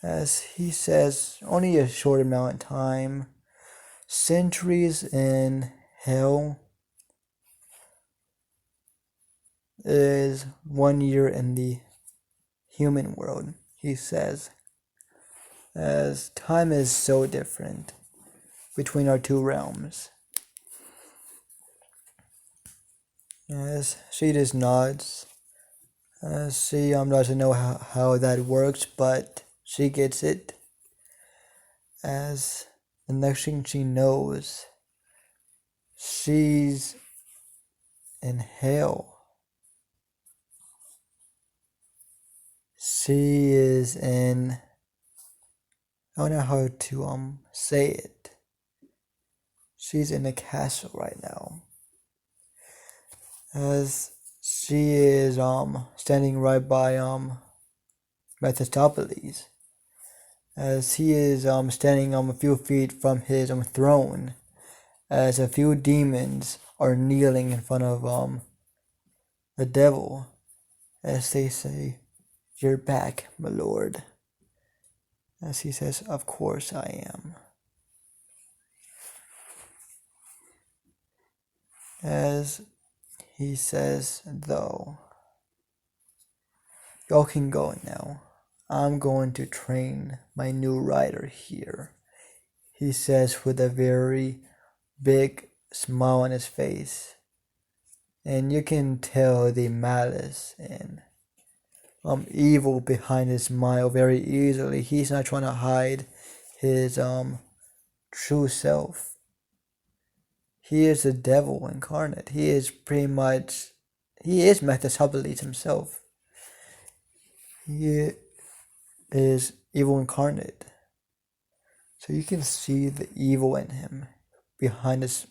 As he says, only a short amount of time. Centuries in hell is 1 year in the human world, he says. As time is so different between our two realms. As she just nods. As she doesn't know how that works, but she gets it. As the next thing she knows, she's in hell. She is in, I don't know how to say it. She's in a castle right now. As she is standing right by Mephistopheles. As he is standing a few feet from his throne. As a few demons are kneeling in front of the devil. As they say, "You're back, my lord." As he says, "Of course I am." As he says, though, y'all can go now. I'm going to train my new rider here. He says with a very big smile on his face. And you can tell the malice and evil behind his smile very easily. He's not trying to hide his true self. He is the devil incarnate. He is Mephistopheles himself. He is evil incarnate. So you can see the evil in him behind his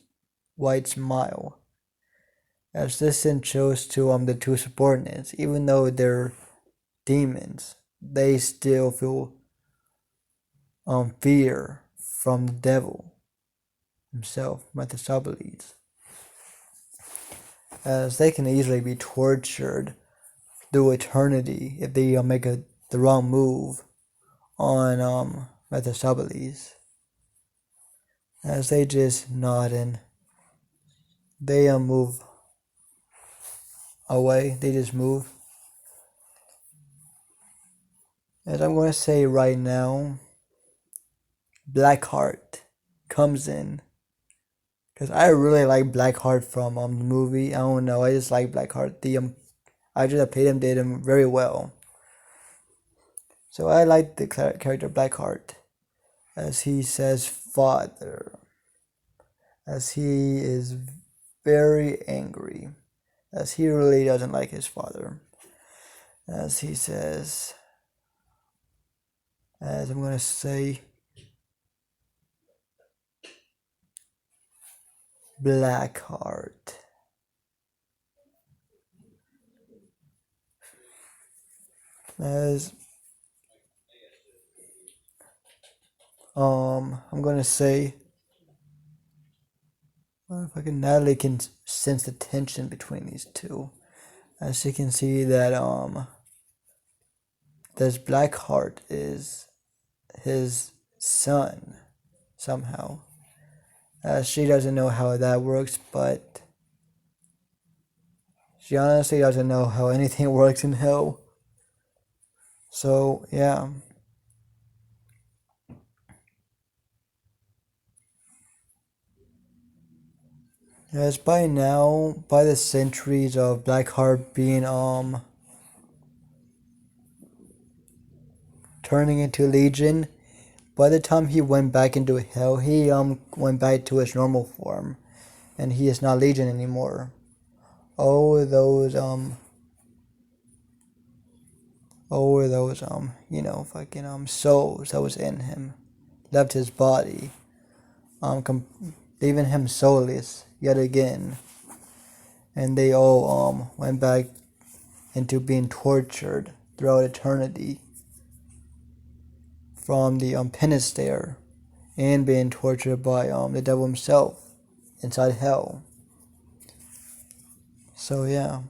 white smile. As this then shows to the two subordinates, even though they're demons, they still feel fear from the devil himself, Mephistopheles. As they can easily be tortured through eternity if they make the wrong move on Mephistopheles. As they just nod and they move away, they just move. As I'm going to say right now, Blackheart comes in. Because I really like Blackheart from the movie. I don't know, I just like Blackheart. The actor that played him did him very well. So I like the character Blackheart. As he says father. As he is very angry. As he really doesn't like his father. As he says, as I'm going to say, Blackheart. As I'm gonna say, fucking Natalie can sense the tension between these two, as she can see that this Blackheart is his son somehow. She doesn't know how that works, but she honestly doesn't know how anything works in hell. So yeah. As by now, by the centuries of Blackheart being turning into Legion, by the time he went back into hell, he went back to his normal form, and he is not Legion anymore. Oh those fucking souls that was in him left his body, leaving him soulless yet again, and they all went back into being tortured throughout eternity from the penance there, and being tortured by the devil himself inside hell. So yeah.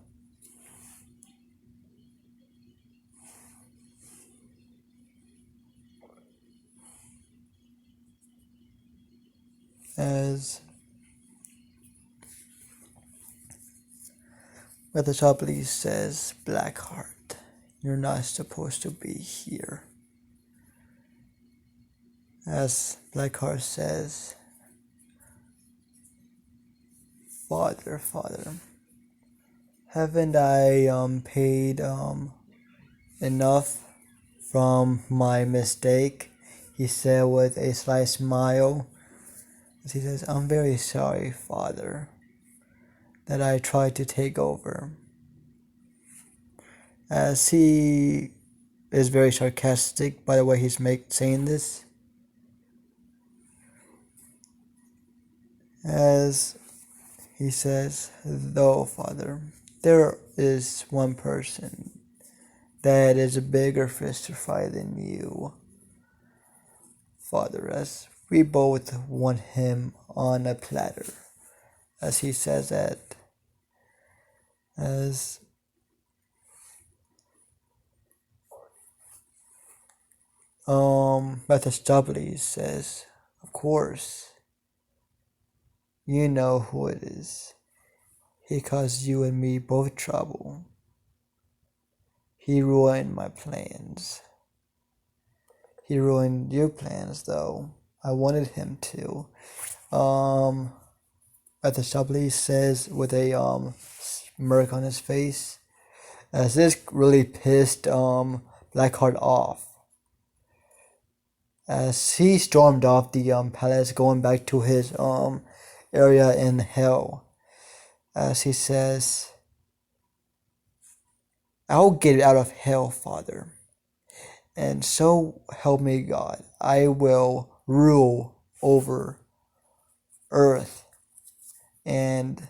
As Mephistopheles says, Blackheart, you're not supposed to be here. As Blackheart says, Father, haven't I paid enough from my mistake? He said with a slight smile. As he says, I'm very sorry, Father, that I tried to take over. As he is very sarcastic by the way he's saying this. As he says, though, Father, there is one person that is a bigger fish to fry than you, Father, as we both want him on a platter. As he says that, as Mephistopheles says, of course, you know who it is. He caused you and me both trouble. He ruined my plans. He ruined your plans, though. I wanted him to. Mephistopheles says with a smirk on his face, as this really pissed Blackheart off. As he stormed off the palace, going back to his area in hell. As he says, I'll get out of hell, Father, and so help me God, I will rule over earth, and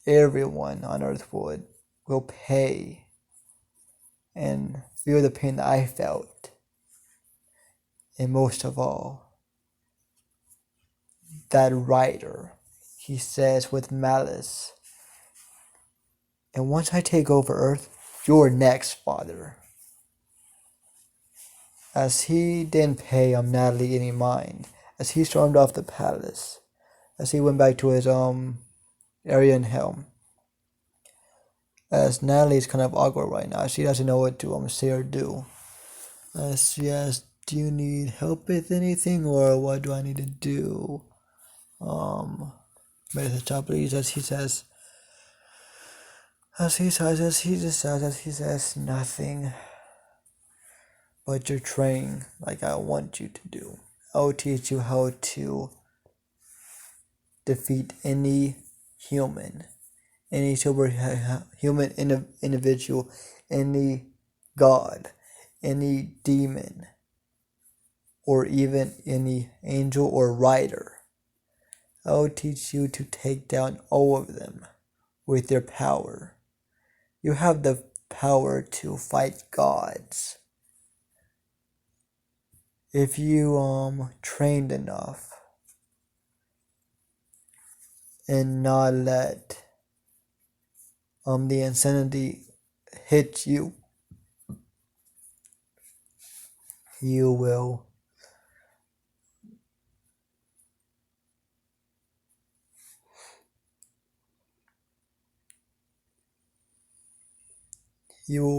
everyone on earth will pay and feel the pain that I felt. And most of all, that writer, he says with malice, and once I take over earth, you're next, Father. As he didn't pay Natalie any mind, as he stormed off the palace, as he went back to his area in hell. As Natalie's kind of awkward right now, she doesn't know what to say or do. As she asks, do you need help with anything, or what do I need to do? Mephistopheles, as he says, nothing but your training like I want you to do. I'll teach you how to defeat any human, any superhuman individual, any god, any demon, or even any angel or rider. I'll teach you to take down all of them with your power. You have the power to fight gods. If you trained enough and not let the insanity hit you, you will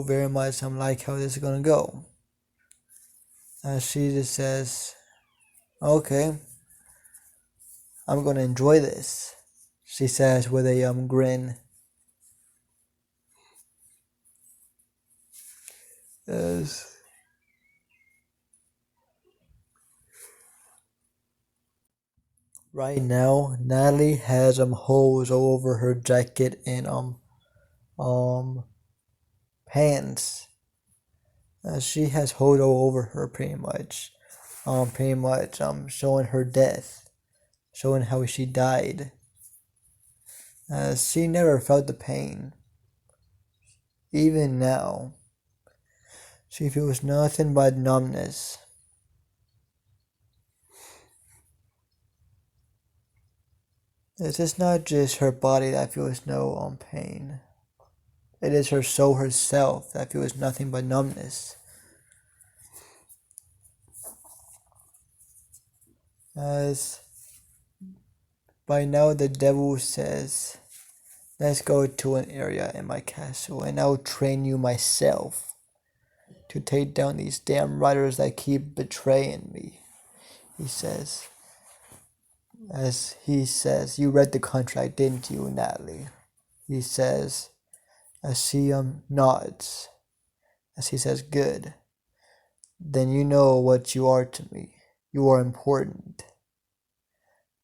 very much like how this is gonna go. As she just says, okay, I'm gonna enjoy this. she says with a grin. As right now, Natalie has holes all over her jacket and um pants. She has holes all over her pretty much. Showing her death, showing how she died. She never felt the pain. Even now, she feels nothing but numbness. It is not just her body that feels no pain. It is her soul herself that feels nothing but numbness. As by now the devil says, let's go to an area in my castle and I'll train you myself to take down these damn riders that keep betraying me. He says, you read the contract, didn't you, Natalie? He says, as she nods, as he says, good. Then you know what you are to me. You are important.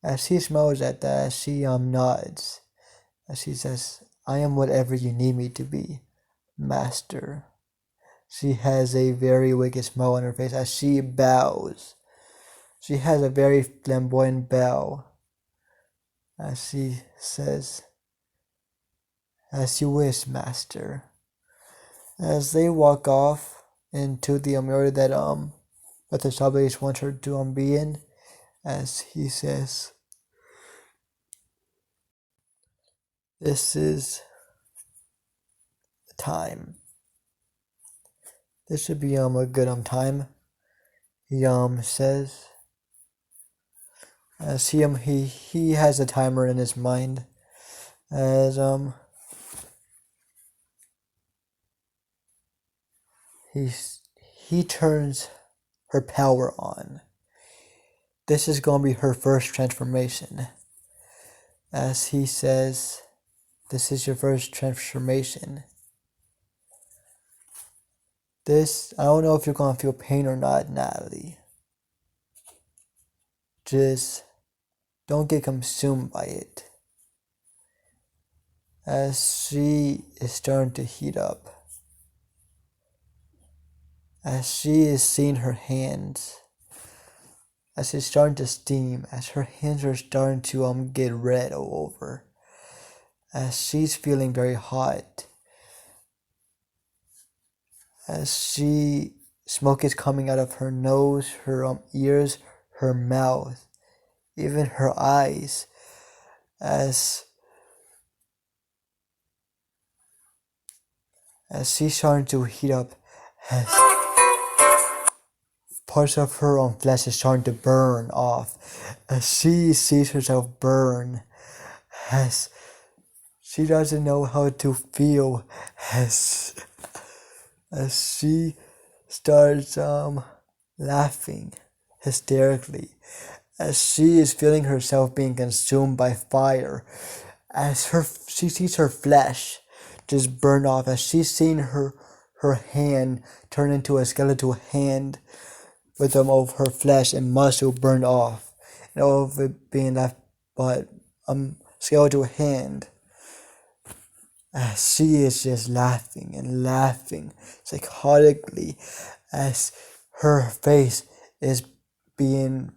As he smiles at that, as she nods, as she says, I am whatever you need me to be, master. She has a very wicked smile on her face as she bows. She has a very flamboyant bow as she says, as you wish, master. As they walk off into the area that the subject wants her to be in, as he says, this is the time. This should be a good time. He says, as he has a timer in his mind, as he turns her power on. This is gonna be her first transformation. As he says, this is your first transformation. This, I don't know if you're gonna feel pain or not, Natalie. Just don't get consumed by it. As she is starting to heat up. As she is seeing her hands. As it's starting to steam. As her hands are starting to get red all over. As she's feeling very hot. As smoke is coming out of her nose, her ears, her mouth, even her eyes, as she's starting to heat up, as parts of her own flesh is starting to burn off, as she sees herself burn, as she doesn't know how to feel, as she starts laughing hysterically, as she is feeling herself being consumed by fire, as she sees her flesh just burn off, as she's seen her hand turn into a skeletal hand with of her flesh and muscle burned off, and all of it being left but skeletal hand. As she is just laughing and laughing psychotically, as her face is being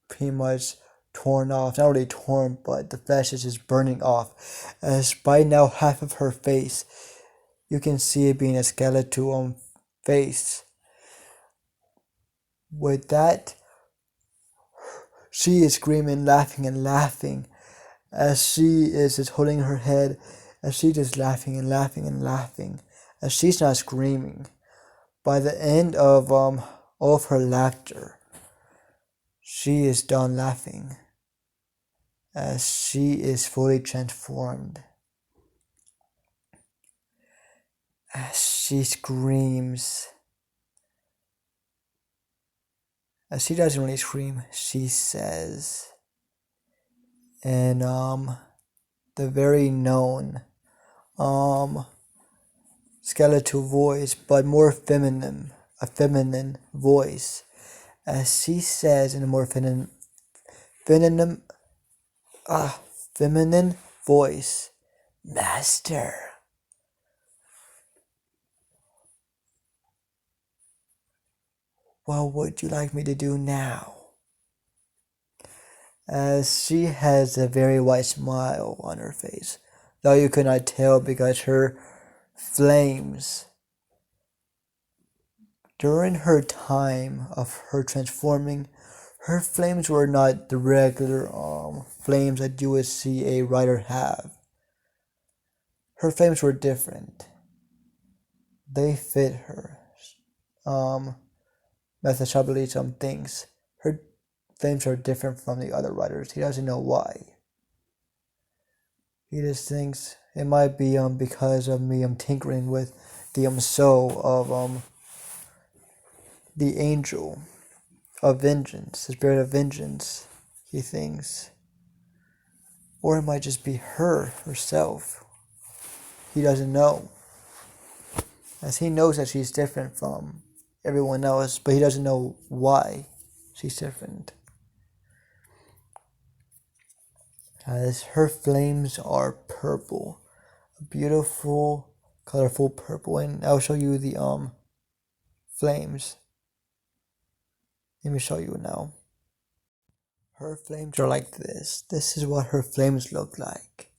pretty much torn off, not really torn, but the flesh is just burning off, as by now half of her face, you can see it being a skeletal face. With that, she is screaming, laughing and laughing, as she is just holding her head, as she just laughing and laughing and laughing, as she's not screaming. By the end of all of her laughter, she is done laughing, as she is fully transformed. As she screams, as she doesn't really scream, she says, and the very known skeletal voice, but more feminine, a feminine voice, as she says in a more feminine voice, Master, what would you like me to do now? As she has a very white smile on her face, though you could not tell because her flames, during her time of her transforming, her flames were not the regular flames that you would see a writer have. Her flames were different. They fit her. Methodically some things. Her flames are different from the other writers. He doesn't know why. He just thinks it might be because of me tinkering with the soul of the angel of vengeance, the spirit of vengeance, he thinks. Or it might just be herself. He doesn't know. As he knows that she's different from everyone else, but he doesn't know why she's different. As her flames are purple, a beautiful, colorful purple, and I'll show you the flames. Let me show you now. Her flames are like this. This is what her flames look like.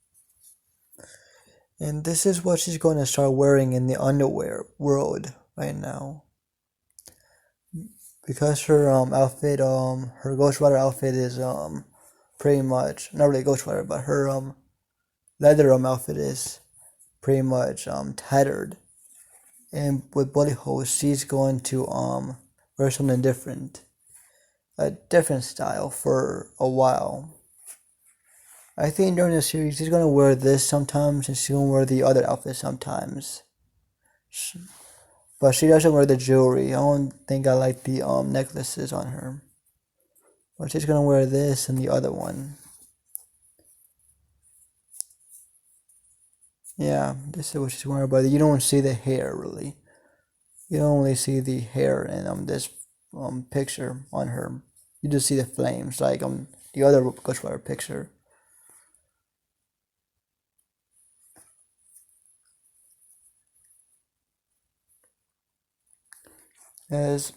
And this is what she's going to start wearing in the underwear world right now. Because her outfit, her Ghost Rider outfit is pretty much, not really Ghost Rider, but her leather outfit is pretty much tattered. And with bullet holes, she's going to wear something different. A different style for a while. I think during the series she's gonna wear this sometimes and she's gonna wear the other outfit sometimes. But she doesn't wear the jewelry. I don't think I like the necklaces on her. But she's gonna wear this and the other one. Yeah, this is what she's wearing, but you don't see the hair really. You don't only see the hair in this picture on her. You just see the flames like the other Ghost Rider picture. As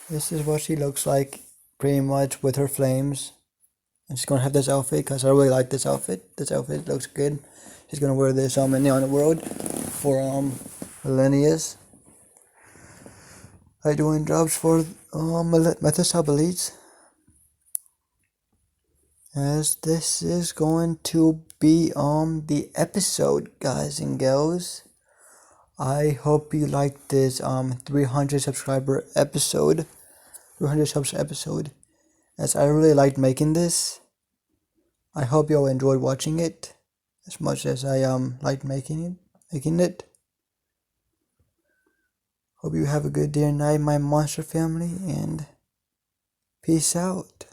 this is what she looks like pretty much with her flames. And she's gonna have this outfit because I really like this outfit. This outfit looks good. She's gonna wear this in the underworld for millennials. I doing jobs for Methodist. As this is going to be the episode, guys and girls. I hope you liked this 300 subscriber episode. 300 subs episode. As I really liked making this. I hope you all enjoyed watching it as much as I liked making it. Hope you have a good day and night, my monster family, and peace out.